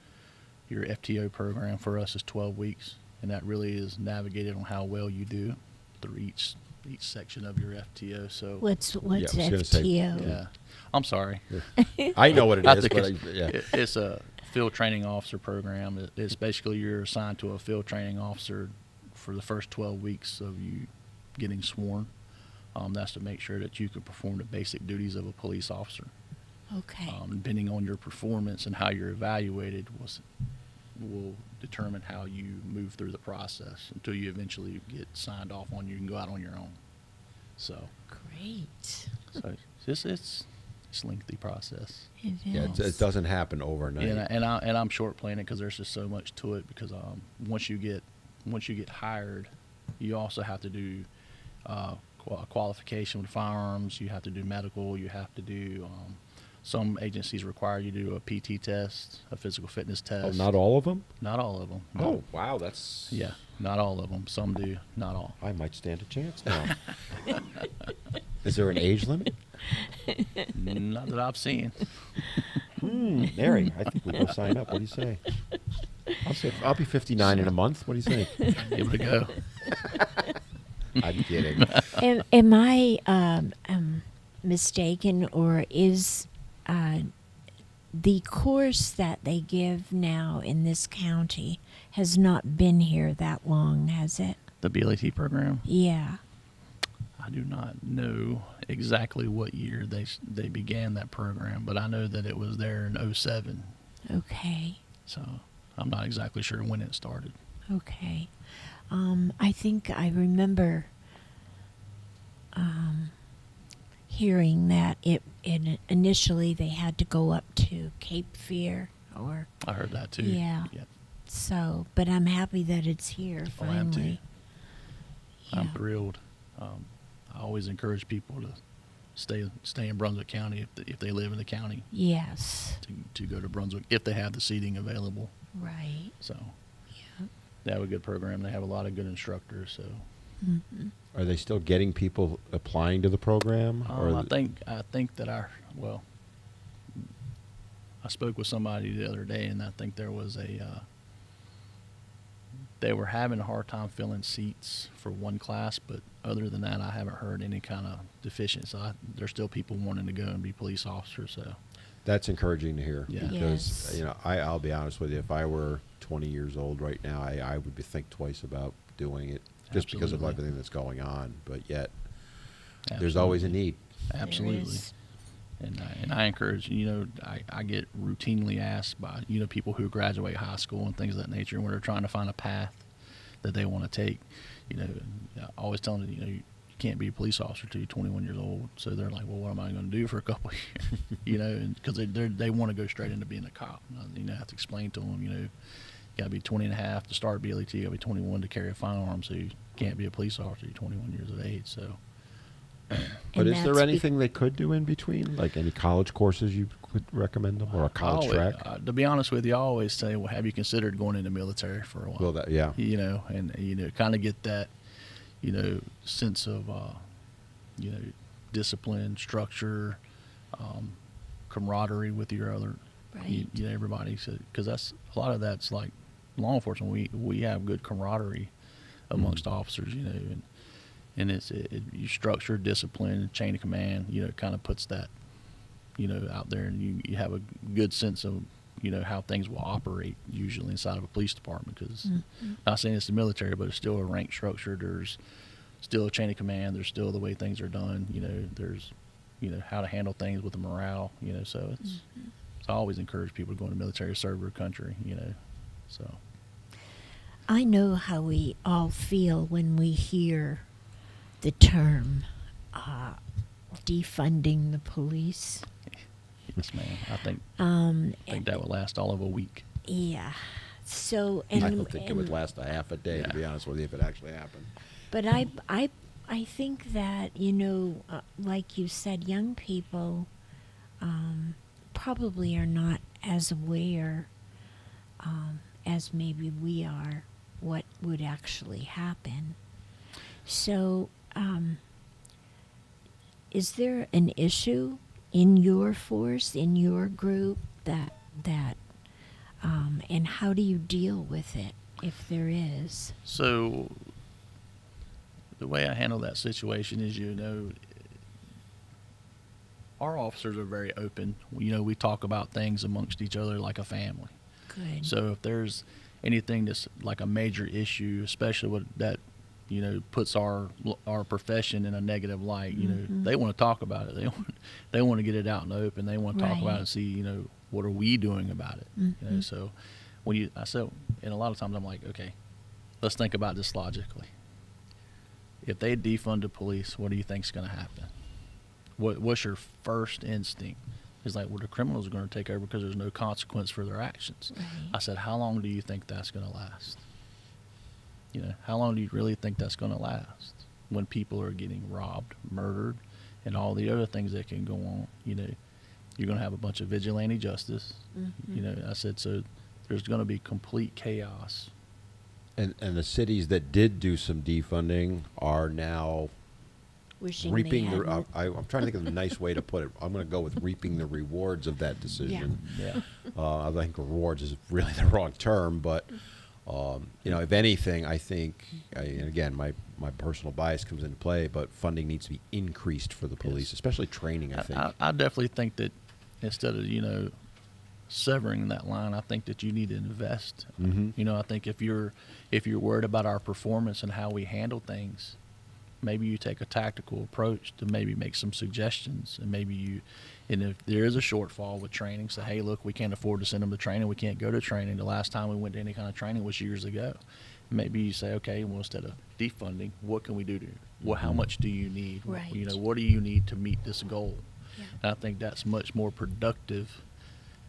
[SPEAKER 3] your FTO program. For us, is 12 weeks, and that really is navigated on how well you do through each section of your FTO. So
[SPEAKER 2] What's
[SPEAKER 1] I was gonna
[SPEAKER 2] FTO?
[SPEAKER 1] say-
[SPEAKER 3] yeah, I'm sorry.
[SPEAKER 1] I know what it
[SPEAKER 3] I
[SPEAKER 1] is,
[SPEAKER 3] think
[SPEAKER 1] but
[SPEAKER 3] it's- it's a field training officer program. It's basically you're assigned to a field training officer for the first 12 weeks of you getting sworn. That's to make sure that you can perform the basic duties of a police officer.
[SPEAKER 2] Okay.
[SPEAKER 3] Depending on your performance and how you're evaluated will determine how you move through the process until you eventually get signed off on. You can go out on your own. So
[SPEAKER 2] Great.
[SPEAKER 3] it's a lengthy process.
[SPEAKER 2] It
[SPEAKER 1] yeah,
[SPEAKER 2] is.
[SPEAKER 1] it doesn't happen overnight.
[SPEAKER 3] And I'm short playing it because there's just so much to it. Because once you get hired, you also have to do qualification with firearms. You have to do medical. You have to do some agencies require you to do a PT test, a physical fitness
[SPEAKER 1] Oh,
[SPEAKER 3] test.
[SPEAKER 1] not all of them?
[SPEAKER 3] Not all of them. No.
[SPEAKER 1] Oh, wow, that's...
[SPEAKER 3] Yeah, not all of them. Some do, not all.
[SPEAKER 1] I might stand a chance now. Is there an age limit?
[SPEAKER 3] Not that I've seen.
[SPEAKER 1] Mary, I think we go sign up. What do you say? I'll be 59 in a month. What do you think?
[SPEAKER 3] Able to go.
[SPEAKER 1] I'm kidding.
[SPEAKER 2] Am I mistaken, or is the course that they give now in this county has not been here that long, has it?
[SPEAKER 3] The BLET program.
[SPEAKER 2] Yeah.
[SPEAKER 3] I do not know exactly what year they began that program, but I know that it was there in 07.
[SPEAKER 2] Okay.
[SPEAKER 3] So I'm not exactly sure when it started.
[SPEAKER 2] Okay. I think I remember hearing that it initially they had to go up to Cape Fear, or
[SPEAKER 3] I heard that too.
[SPEAKER 2] Yeah. so. But I'm happy that it's here
[SPEAKER 3] Oh, I am too.
[SPEAKER 2] finally.
[SPEAKER 3] I'm
[SPEAKER 2] Yeah.
[SPEAKER 3] thrilled. I always encourage people to stay in Brunswick County if they live in the county,
[SPEAKER 2] Yes.
[SPEAKER 3] to go to Brunswick if they have the seating available.
[SPEAKER 2] Right.
[SPEAKER 3] So
[SPEAKER 2] Yeah.
[SPEAKER 3] they have a good program. They have a lot of good instructors. So
[SPEAKER 1] Are they still getting people applying to the program?
[SPEAKER 3] I think that I spoke with somebody the other day, and I think there was they were having a hard time filling seats for one class, but other than that, I haven't heard any kind of deficiency. So there's still people wanting to go and be police officers. So
[SPEAKER 1] That's encouraging to hear.
[SPEAKER 3] Yeah.
[SPEAKER 1] Because,
[SPEAKER 2] Yes.
[SPEAKER 1] I'll be honest with you, if I were 20 years old right now, I would think twice about doing it just because of
[SPEAKER 3] Absolutely.
[SPEAKER 1] everything that's going on. But yet, there's
[SPEAKER 3] Absolutely.
[SPEAKER 1] always a need.
[SPEAKER 2] There
[SPEAKER 3] Absolutely.
[SPEAKER 2] is.
[SPEAKER 3] And I encourage, I get routinely asked by, people who graduate high school and things of that nature when they're trying to find a path that they want to take. I always tell them, you can't be a police officer till you're 21 years old. So they're like, well, what am I going to do for a couple of years? Because they want to go straight into being a cop. I have to explain to them, you got to be 20 and a half to start BLET. You got to be 21 to carry a firearm. So you can't be a police officer till you're 21 years of age. So.
[SPEAKER 1] But
[SPEAKER 2] And
[SPEAKER 1] is there
[SPEAKER 2] that's
[SPEAKER 1] anything they could do in between? Like any college courses you could recommend them, or a college track?
[SPEAKER 3] To be honest with you, I always say, well, have you considered going in the military for a while?
[SPEAKER 1] Well, yeah.
[SPEAKER 3] And kind of get that, sense of, discipline, structure, camaraderie with your other,
[SPEAKER 2] Right.
[SPEAKER 3] Everybody. Because that's a lot of that's like law enforcement. We have good camaraderie amongst officers, and it's you structure, discipline, chain of command. It kind of puts that, out there, and you have a good sense of how things will operate usually inside of a police department. Because not saying it's the military, but it's still a rank structure. There's still a chain of command. There's still the way things are done. There's how to handle things with the morale. So it's. So I always encourage people to go in the military, serve their country. So.
[SPEAKER 2] I know how we all feel when we hear the term defunding the police.
[SPEAKER 3] Yes, ma'am. I think that would last all of a week.
[SPEAKER 2] Yeah. So and
[SPEAKER 1] I don't think it would
[SPEAKER 2] and-
[SPEAKER 1] last a half a day, to
[SPEAKER 3] Yeah.
[SPEAKER 1] be honest with you, if it actually happened.
[SPEAKER 2] But I think that like you said, young people probably are not as aware as maybe we are what would actually happen. So, is there an issue in your force, in your group, that and how do you deal with it if there is?
[SPEAKER 3] So the way I handle that situation is, our officers are very open. We talk about things amongst each other like a family.
[SPEAKER 2] Good.
[SPEAKER 3] So if there's anything that's like a major issue, especially with that, puts our profession in a negative light, they want to talk about it. They want to get it out in the open. They want to talk about it
[SPEAKER 2] Right.
[SPEAKER 3] and see, what are we doing about it? So and a lot of times I'm like, okay, let's think about this logically. If they defund the police, what do you think's going to happen? What's your first instinct? It's like, well, the criminals are going to take over because there's no consequence for their actions.
[SPEAKER 2] Right.
[SPEAKER 3] I said, how long do you think that's going to last? How long do you really think that's going to last when people are getting robbed, murdered, and all the other things that can go on? You're going to have a bunch of vigilante justice. I said, so there's going to be complete chaos.
[SPEAKER 1] And the cities that did do some defunding are now
[SPEAKER 2] Wishing
[SPEAKER 1] reaping
[SPEAKER 2] they
[SPEAKER 1] the.
[SPEAKER 2] hadn't.
[SPEAKER 1] I'm trying to think of a nice way to put it. I'm going to go with reaping the rewards of that decision.
[SPEAKER 3] Yeah.
[SPEAKER 1] I think rewards is really the wrong term, but if anything, I think, and again, my personal bias comes into play, but funding needs to be increased for the police,
[SPEAKER 3] Yes.
[SPEAKER 1] especially training. I think.
[SPEAKER 3] I definitely think that instead of severing that line, I think that you need to invest. I think if you're worried about our performance and how we handle things, maybe you take a tactical approach to maybe make some suggestions, and and if there is a shortfall with training, say, hey, look, we can't afford to send them to training. We can't go to training. The last time we went to any kind of training was years ago. Maybe you say, okay, well, instead of defunding, what can we do how much do you need?
[SPEAKER 2] Right.
[SPEAKER 3] What do you need to meet this goal?
[SPEAKER 2] Yeah.
[SPEAKER 3] And I think that's much more productive,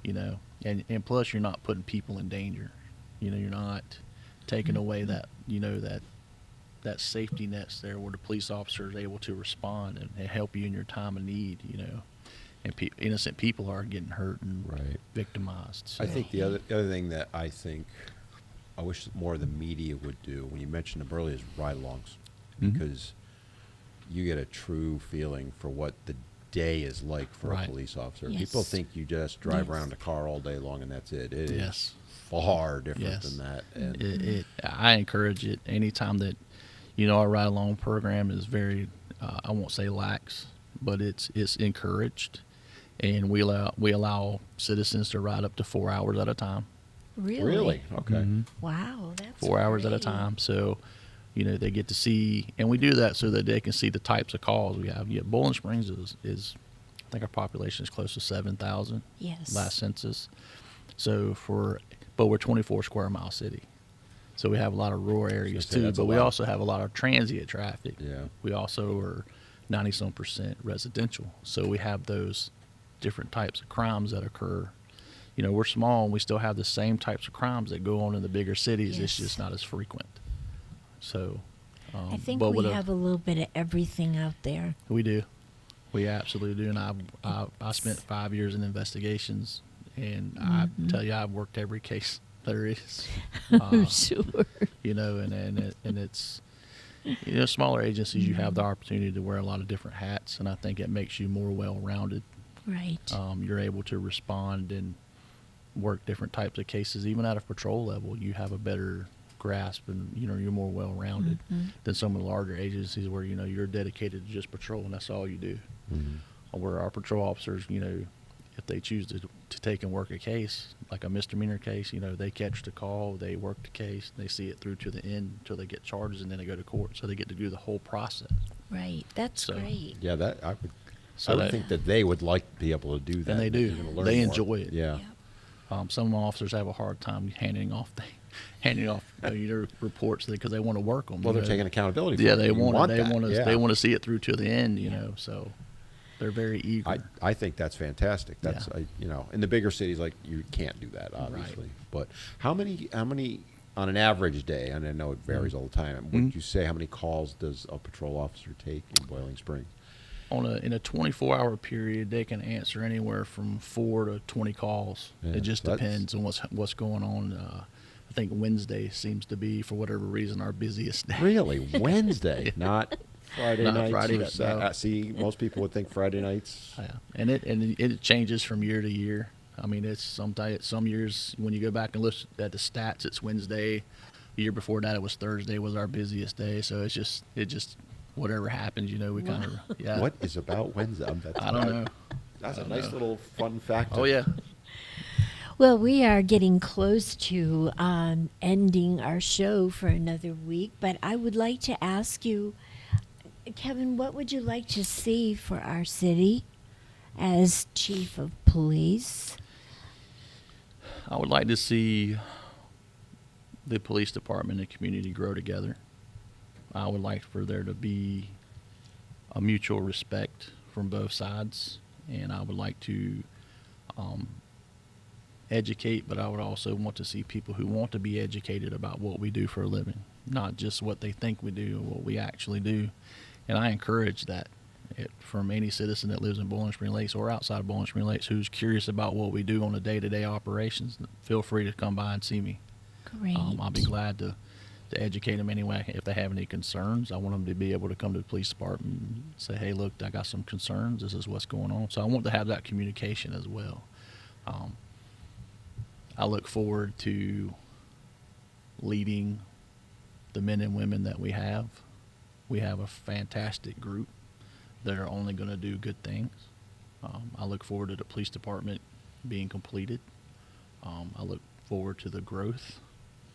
[SPEAKER 3] and plus you're not putting people in danger. You're not taking away that, that safety net's there where the police officer is able to respond and help you in your time of need, you know. And innocent people are getting hurt and victimized. So.
[SPEAKER 1] I think the other thing that I think I wish more of the media would do, when you mentioned them earlier, is ride-alongs, because you get a true feeling for what the day is like for a police officer.
[SPEAKER 2] Yes.
[SPEAKER 1] People think you just drive around a car all day long and that's it. It is far different than that. And
[SPEAKER 3] I encourage it anytime that, you know, our ride-along program is very, I won't say lax, but it's encouraged. And we allow citizens to ride up to 4 hours at a time.
[SPEAKER 2] Really?
[SPEAKER 1] Okay.
[SPEAKER 2] Wow, that's
[SPEAKER 3] 4 hours at a
[SPEAKER 2] great.
[SPEAKER 3] time. So, you know, they get to see, and we do that so that they can see the types of calls we have. Yeah, Bowling Springs is I think our population is close to 7,000.
[SPEAKER 2] Yes.
[SPEAKER 3] Last census. So but we're 24 square mile city. So we have a lot of rural areas too, but we also have a lot of transient traffic.
[SPEAKER 1] Yeah.
[SPEAKER 3] We also are 90-some% residential. So we have those different types of crimes that occur. You know, we're small and we still have the same types of crimes that go on in the bigger cities.
[SPEAKER 2] Yes.
[SPEAKER 3] It's just not as frequent. So
[SPEAKER 2] I think
[SPEAKER 3] but
[SPEAKER 2] we have a little bit of everything out there.
[SPEAKER 3] we do. We absolutely do. And I spent 5 years in investigations, and I tell you, I've worked every case there is.
[SPEAKER 2] Sure.
[SPEAKER 3] You know, and it's, you know, smaller agencies, you have the opportunity to wear a lot of different hats, and I think it makes you more well-rounded.
[SPEAKER 2] Right.
[SPEAKER 3] You're able to respond and work different types of cases. Even at a patrol level, you have a better grasp, and, you know, you're more well-rounded than some of the larger agencies where, you know, you're dedicated to just patrol and that's all you do. Where our patrol officers, you know, if they choose to take and work a case, like a misdemeanor case, you know, they catch the call, they work the case, they see it through to the end until they get charges, and then they go to court. So they get to do the whole process.
[SPEAKER 2] Right. That's great.
[SPEAKER 1] Yeah, I would think that they would like to be able to do that.
[SPEAKER 3] And they do.
[SPEAKER 1] You're gonna learn
[SPEAKER 3] They
[SPEAKER 1] more.
[SPEAKER 3] enjoy it.
[SPEAKER 1] Yeah.
[SPEAKER 3] Some officers have a hard time handing off your reports because they want to work them.
[SPEAKER 1] Well, they're taking accountability for
[SPEAKER 3] Yeah,
[SPEAKER 1] it.
[SPEAKER 3] they
[SPEAKER 1] You
[SPEAKER 3] want
[SPEAKER 1] that.
[SPEAKER 3] they want to see it through to the end, you know. So they're very eager.
[SPEAKER 1] I think that's fantastic. That's you know, in the bigger cities, like, you can't do that, obviously.
[SPEAKER 3] Right.
[SPEAKER 1] But how many on an average day? And I know it varies all the time. Would you say how many calls does a patrol officer take in Boiling Springs?
[SPEAKER 3] In a 24-hour period, they can answer anywhere from 4 to 20 calls.
[SPEAKER 1] Yeah,
[SPEAKER 3] It just depends on what's going on. I think Wednesday seems to be, for whatever reason, our busiest day.
[SPEAKER 1] Really, Wednesday, not Friday
[SPEAKER 3] Not
[SPEAKER 1] nights.
[SPEAKER 3] Friday
[SPEAKER 1] or
[SPEAKER 3] night, no.
[SPEAKER 1] See, most people would think Friday nights.
[SPEAKER 3] Yeah, and it changes from year to year. I mean, it's some years when you go back and look at the stats, it's Wednesday. The year before that, it was Thursday was our busiest day. So it just whatever happens, you know, we kind of
[SPEAKER 1] What is about Wednesday?
[SPEAKER 3] I don't know.
[SPEAKER 1] That's a nice little fun fact.
[SPEAKER 3] Oh yeah.
[SPEAKER 2] Well, we are getting close to ending our show for another week, but I would like to ask you, Kevin, what would you like to see for our city as chief of police?
[SPEAKER 3] I would like to see the police department and the community grow together. I would like for there to be a mutual respect from both sides, and I would like to educate, but I would also want to see people who want to be educated about what we do for a living, not just what they think we do, what we actually do. And I encourage that from any citizen that lives in Bowling Spring Lakes or outside of Bowling Spring Lakes who's curious about what we do on a day-to-day operations. Feel free to come by and see me.
[SPEAKER 2] Great.
[SPEAKER 3] I'll be glad to educate them anyway. If they have any concerns, I want them to be able to come to the police department and say, hey, look, I got some concerns. This is what's going on. So I want to have that communication as well. I look forward to leading the men and women that we have. We have a fantastic group that are only going to do good things. I look forward to the police department being completed. I look forward to the growth,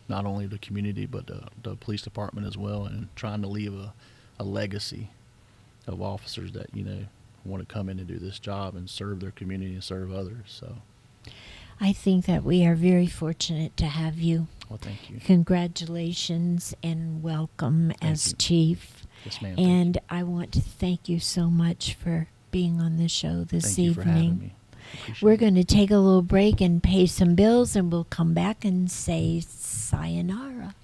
[SPEAKER 3] not only the community, but the police department as well, and trying to leave a legacy of officers that, you know, want to come in and do this job and serve their community and serve others. So
[SPEAKER 2] I think that we are very fortunate to have you.
[SPEAKER 3] well, thank you.
[SPEAKER 2] Congratulations and welcome as
[SPEAKER 3] you.
[SPEAKER 2] chief.
[SPEAKER 3] Yes, ma'am. Thank
[SPEAKER 2] And
[SPEAKER 3] you.
[SPEAKER 2] I want to thank you so much for being on the show this
[SPEAKER 3] Thank you for having
[SPEAKER 2] evening.
[SPEAKER 3] me. Appreciate
[SPEAKER 2] We're
[SPEAKER 3] it.
[SPEAKER 2] going to take a little break and pay some bills, and we'll come back and say sayonara.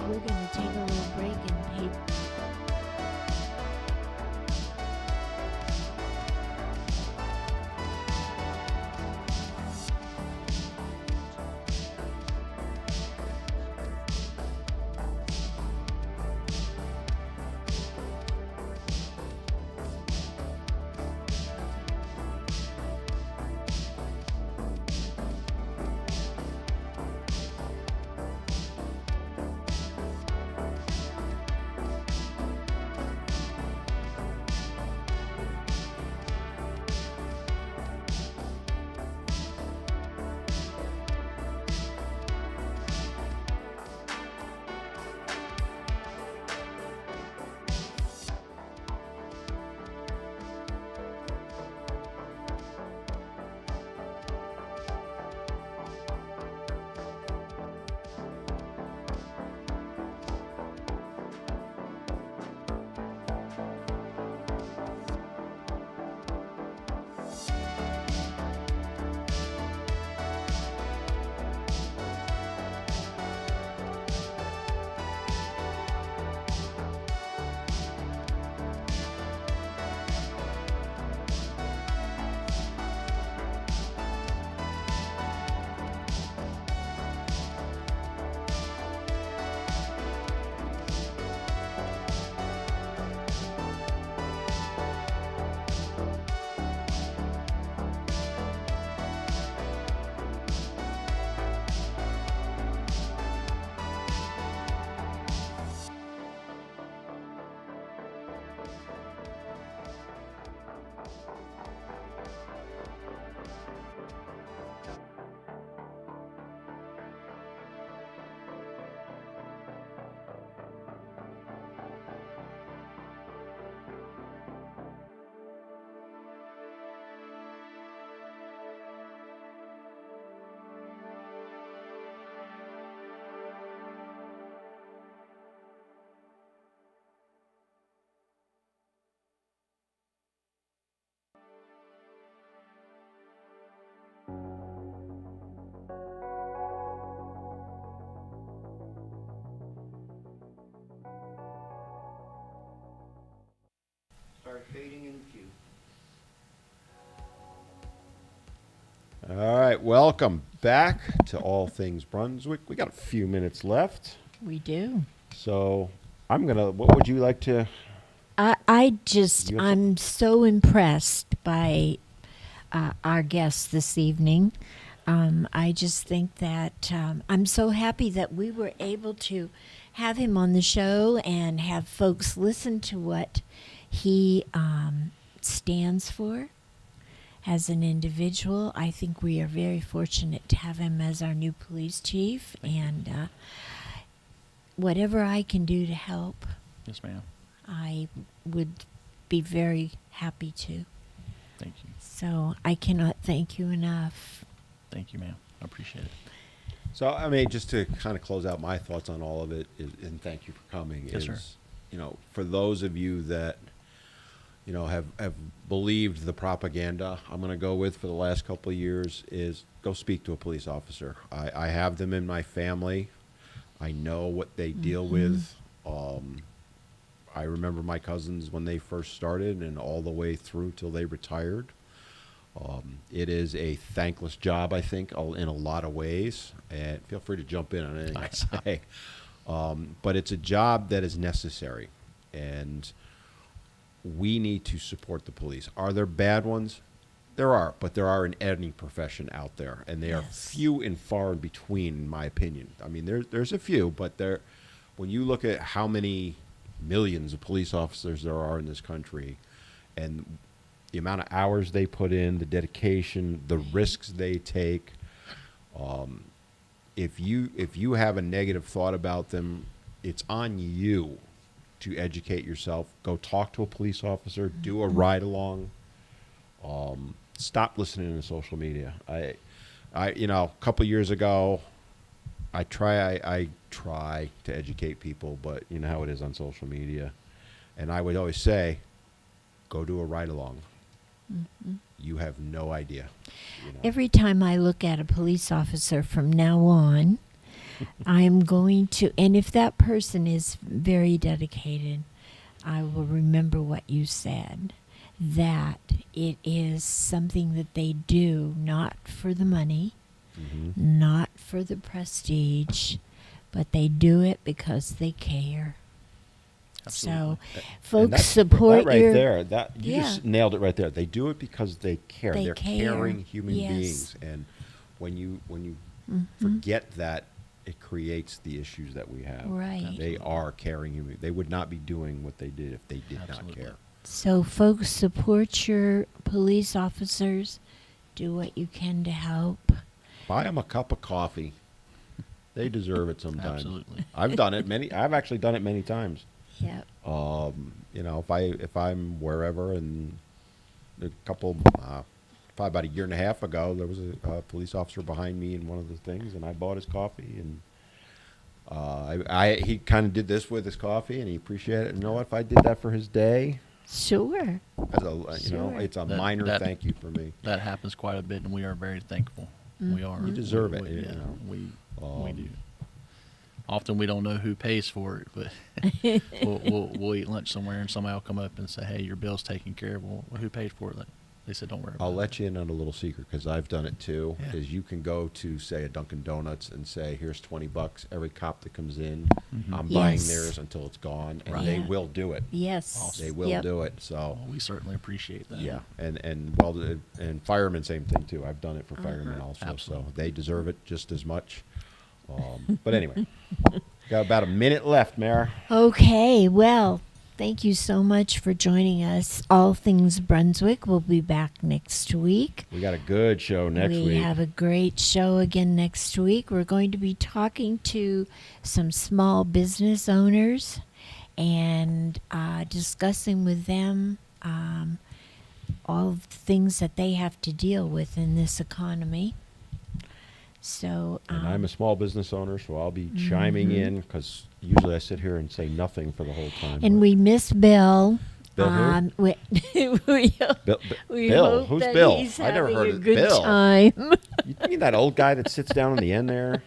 [SPEAKER 2] we're going to take a little break and pay.
[SPEAKER 4] Start fading in cue.
[SPEAKER 1] All right, welcome back to All Things Brunswick. We got a few minutes left,
[SPEAKER 2] We do.
[SPEAKER 1] so what would you like to? You have
[SPEAKER 2] I'm so impressed by our guest this evening. I just think that I'm so happy that we were able to have him on the show and have folks listen to what he stands for as an individual. I think we are very fortunate to have him as our new police chief, and whatever I can do to help,
[SPEAKER 3] Yes, ma'am.
[SPEAKER 2] I would be very happy to.
[SPEAKER 3] Thank you.
[SPEAKER 2] So I cannot thank you enough.
[SPEAKER 3] Thank you, ma'am. I appreciate it.
[SPEAKER 1] So, I mean, just to kind of close out my thoughts on all of it, and thank you for coming.
[SPEAKER 3] Yes, sir.
[SPEAKER 1] For those of you that, have believed the propaganda I'm going to go with for the last couple of years, is go speak to a police officer. I have them in my family. I know what they deal with. I remember my cousins when they first started and all the way through till they retired. It is a thankless job, I think, in a lot of ways. And feel free to jump in on anything I say. But it's a job that is necessary. And we need to support the police. Are there bad ones? There are, but there are in any profession out there. And they are few and far in between, in my opinion. I mean, there's a few, but when you look at how many millions of police officers there are in this country, and the amount of hours they put in, the dedication, the risks they take, if you have a negative thought about them, it's on you to educate yourself. Go talk to a police officer, do a ride along. Stop listening to social media. A couple years ago, I try to educate people, but you know how it is on social media. And I would always say, go do a ride along. Mm-hmm. You have no idea.
[SPEAKER 2] Every time I look at a police officer from now on, I'm going to, and if that person is very dedicated, I will remember what you said, that it is something that they do not for the money, not for the prestige, but they do it because they care.
[SPEAKER 3] Absolutely.
[SPEAKER 2] So, folks,
[SPEAKER 1] And
[SPEAKER 2] support
[SPEAKER 1] that right
[SPEAKER 2] your.
[SPEAKER 1] there. That you
[SPEAKER 2] Yeah.
[SPEAKER 1] just nailed it right there. They do it because they care.
[SPEAKER 2] They
[SPEAKER 1] They're
[SPEAKER 2] care.
[SPEAKER 1] caring human
[SPEAKER 2] Yes.
[SPEAKER 1] beings, and when you
[SPEAKER 2] Mhm.
[SPEAKER 1] forget that, it creates the issues that we have.
[SPEAKER 2] Right.
[SPEAKER 1] They are caring human. They would not be doing what they did if they did
[SPEAKER 3] Absolutely.
[SPEAKER 1] not care.
[SPEAKER 2] So, folks, support your police officers. Do what you can to help.
[SPEAKER 1] Buy them a cup of coffee. They deserve it sometimes.
[SPEAKER 3] Absolutely.
[SPEAKER 1] I've done it many. I've actually done it many times.
[SPEAKER 2] Yep.
[SPEAKER 1] You know, if I'm wherever, and a couple, probably about a year and a half ago, there was a police officer behind me in one of the things, and I bought his coffee, and he kind of did this with his coffee, and he appreciated it. You know what? If I did that for his day,
[SPEAKER 2] Sure.
[SPEAKER 1] as a you know,
[SPEAKER 2] Sure.
[SPEAKER 1] it's a
[SPEAKER 3] That-
[SPEAKER 1] minor
[SPEAKER 3] that-
[SPEAKER 1] thank you for me.
[SPEAKER 3] That happens quite a bit, and we are very thankful. We are.
[SPEAKER 1] You deserve it,
[SPEAKER 3] We,
[SPEAKER 1] you
[SPEAKER 3] yeah,
[SPEAKER 1] know.
[SPEAKER 3] we do. Often we don't know who pays for it, but we'll eat lunch somewhere, and somebody will come up and say, "Hey, your bill's taken care of." Well, who paid for it? Like, they said, "Don't worry about
[SPEAKER 1] I'll
[SPEAKER 3] it."
[SPEAKER 1] let you in on a little secret because I've done it too.
[SPEAKER 3] Yeah.
[SPEAKER 1] Is you can go to say a Dunkin' Donuts and say, "Here's $20." Every cop that comes in,
[SPEAKER 3] Mhm.
[SPEAKER 1] I'm buying
[SPEAKER 2] Yes.
[SPEAKER 1] theirs until it's gone, and
[SPEAKER 3] Right.
[SPEAKER 1] they
[SPEAKER 2] Yeah.
[SPEAKER 1] will do it.
[SPEAKER 2] Yes.
[SPEAKER 3] Awesome.
[SPEAKER 1] They will
[SPEAKER 2] Yep.
[SPEAKER 1] do it. So
[SPEAKER 3] Well, we certainly appreciate that.
[SPEAKER 1] yeah, and and firemen, same thing too. I've done it for firemen also,
[SPEAKER 3] Absolutely.
[SPEAKER 1] so they deserve it just as much. But anyway, got about a minute left, Mara.
[SPEAKER 2] Okay, well, thank you so much for joining us. All Things Brunswick will be back next week.
[SPEAKER 1] We got a good show next
[SPEAKER 2] we
[SPEAKER 1] week.
[SPEAKER 2] have a great show again next week. We're going to be talking to some small business owners and discussing with them all of the things that they have to deal with in this economy. So,
[SPEAKER 1] And I'm a small business owner, so I'll be chiming in because usually I sit here and say nothing for the whole time.
[SPEAKER 2] and
[SPEAKER 1] but-
[SPEAKER 2] we miss Bill.
[SPEAKER 1] Bill who?
[SPEAKER 2] We,
[SPEAKER 1] Bill,
[SPEAKER 2] we
[SPEAKER 1] Bill?
[SPEAKER 2] hope
[SPEAKER 1] Who's
[SPEAKER 2] that
[SPEAKER 1] Bill?
[SPEAKER 2] he's
[SPEAKER 1] I never
[SPEAKER 2] having
[SPEAKER 1] heard
[SPEAKER 2] a
[SPEAKER 1] of
[SPEAKER 2] good
[SPEAKER 1] Bill.
[SPEAKER 2] time.
[SPEAKER 1] You mean that old guy that sits down on the end there?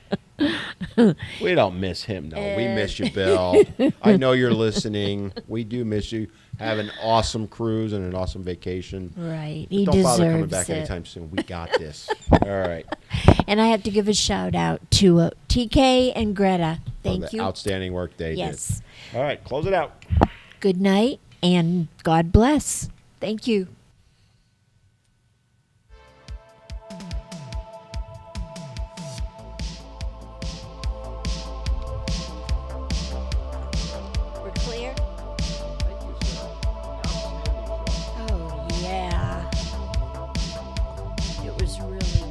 [SPEAKER 1] We don't miss him, no. We miss you, Bill. I know you're listening. We do miss you. Have an awesome cruise and an awesome vacation.
[SPEAKER 2] Right, he
[SPEAKER 1] Don't bother coming
[SPEAKER 2] deserves
[SPEAKER 1] back
[SPEAKER 2] it.
[SPEAKER 1] anytime soon. We got this. All right.
[SPEAKER 2] And I have to give a shout out to TK and Greta. Thank
[SPEAKER 1] For the
[SPEAKER 2] you.
[SPEAKER 1] outstanding work they
[SPEAKER 2] Yes.
[SPEAKER 1] did. All right, close it out.
[SPEAKER 2] Good night and God bless. Thank you. We're clear? Oh, yeah. It was really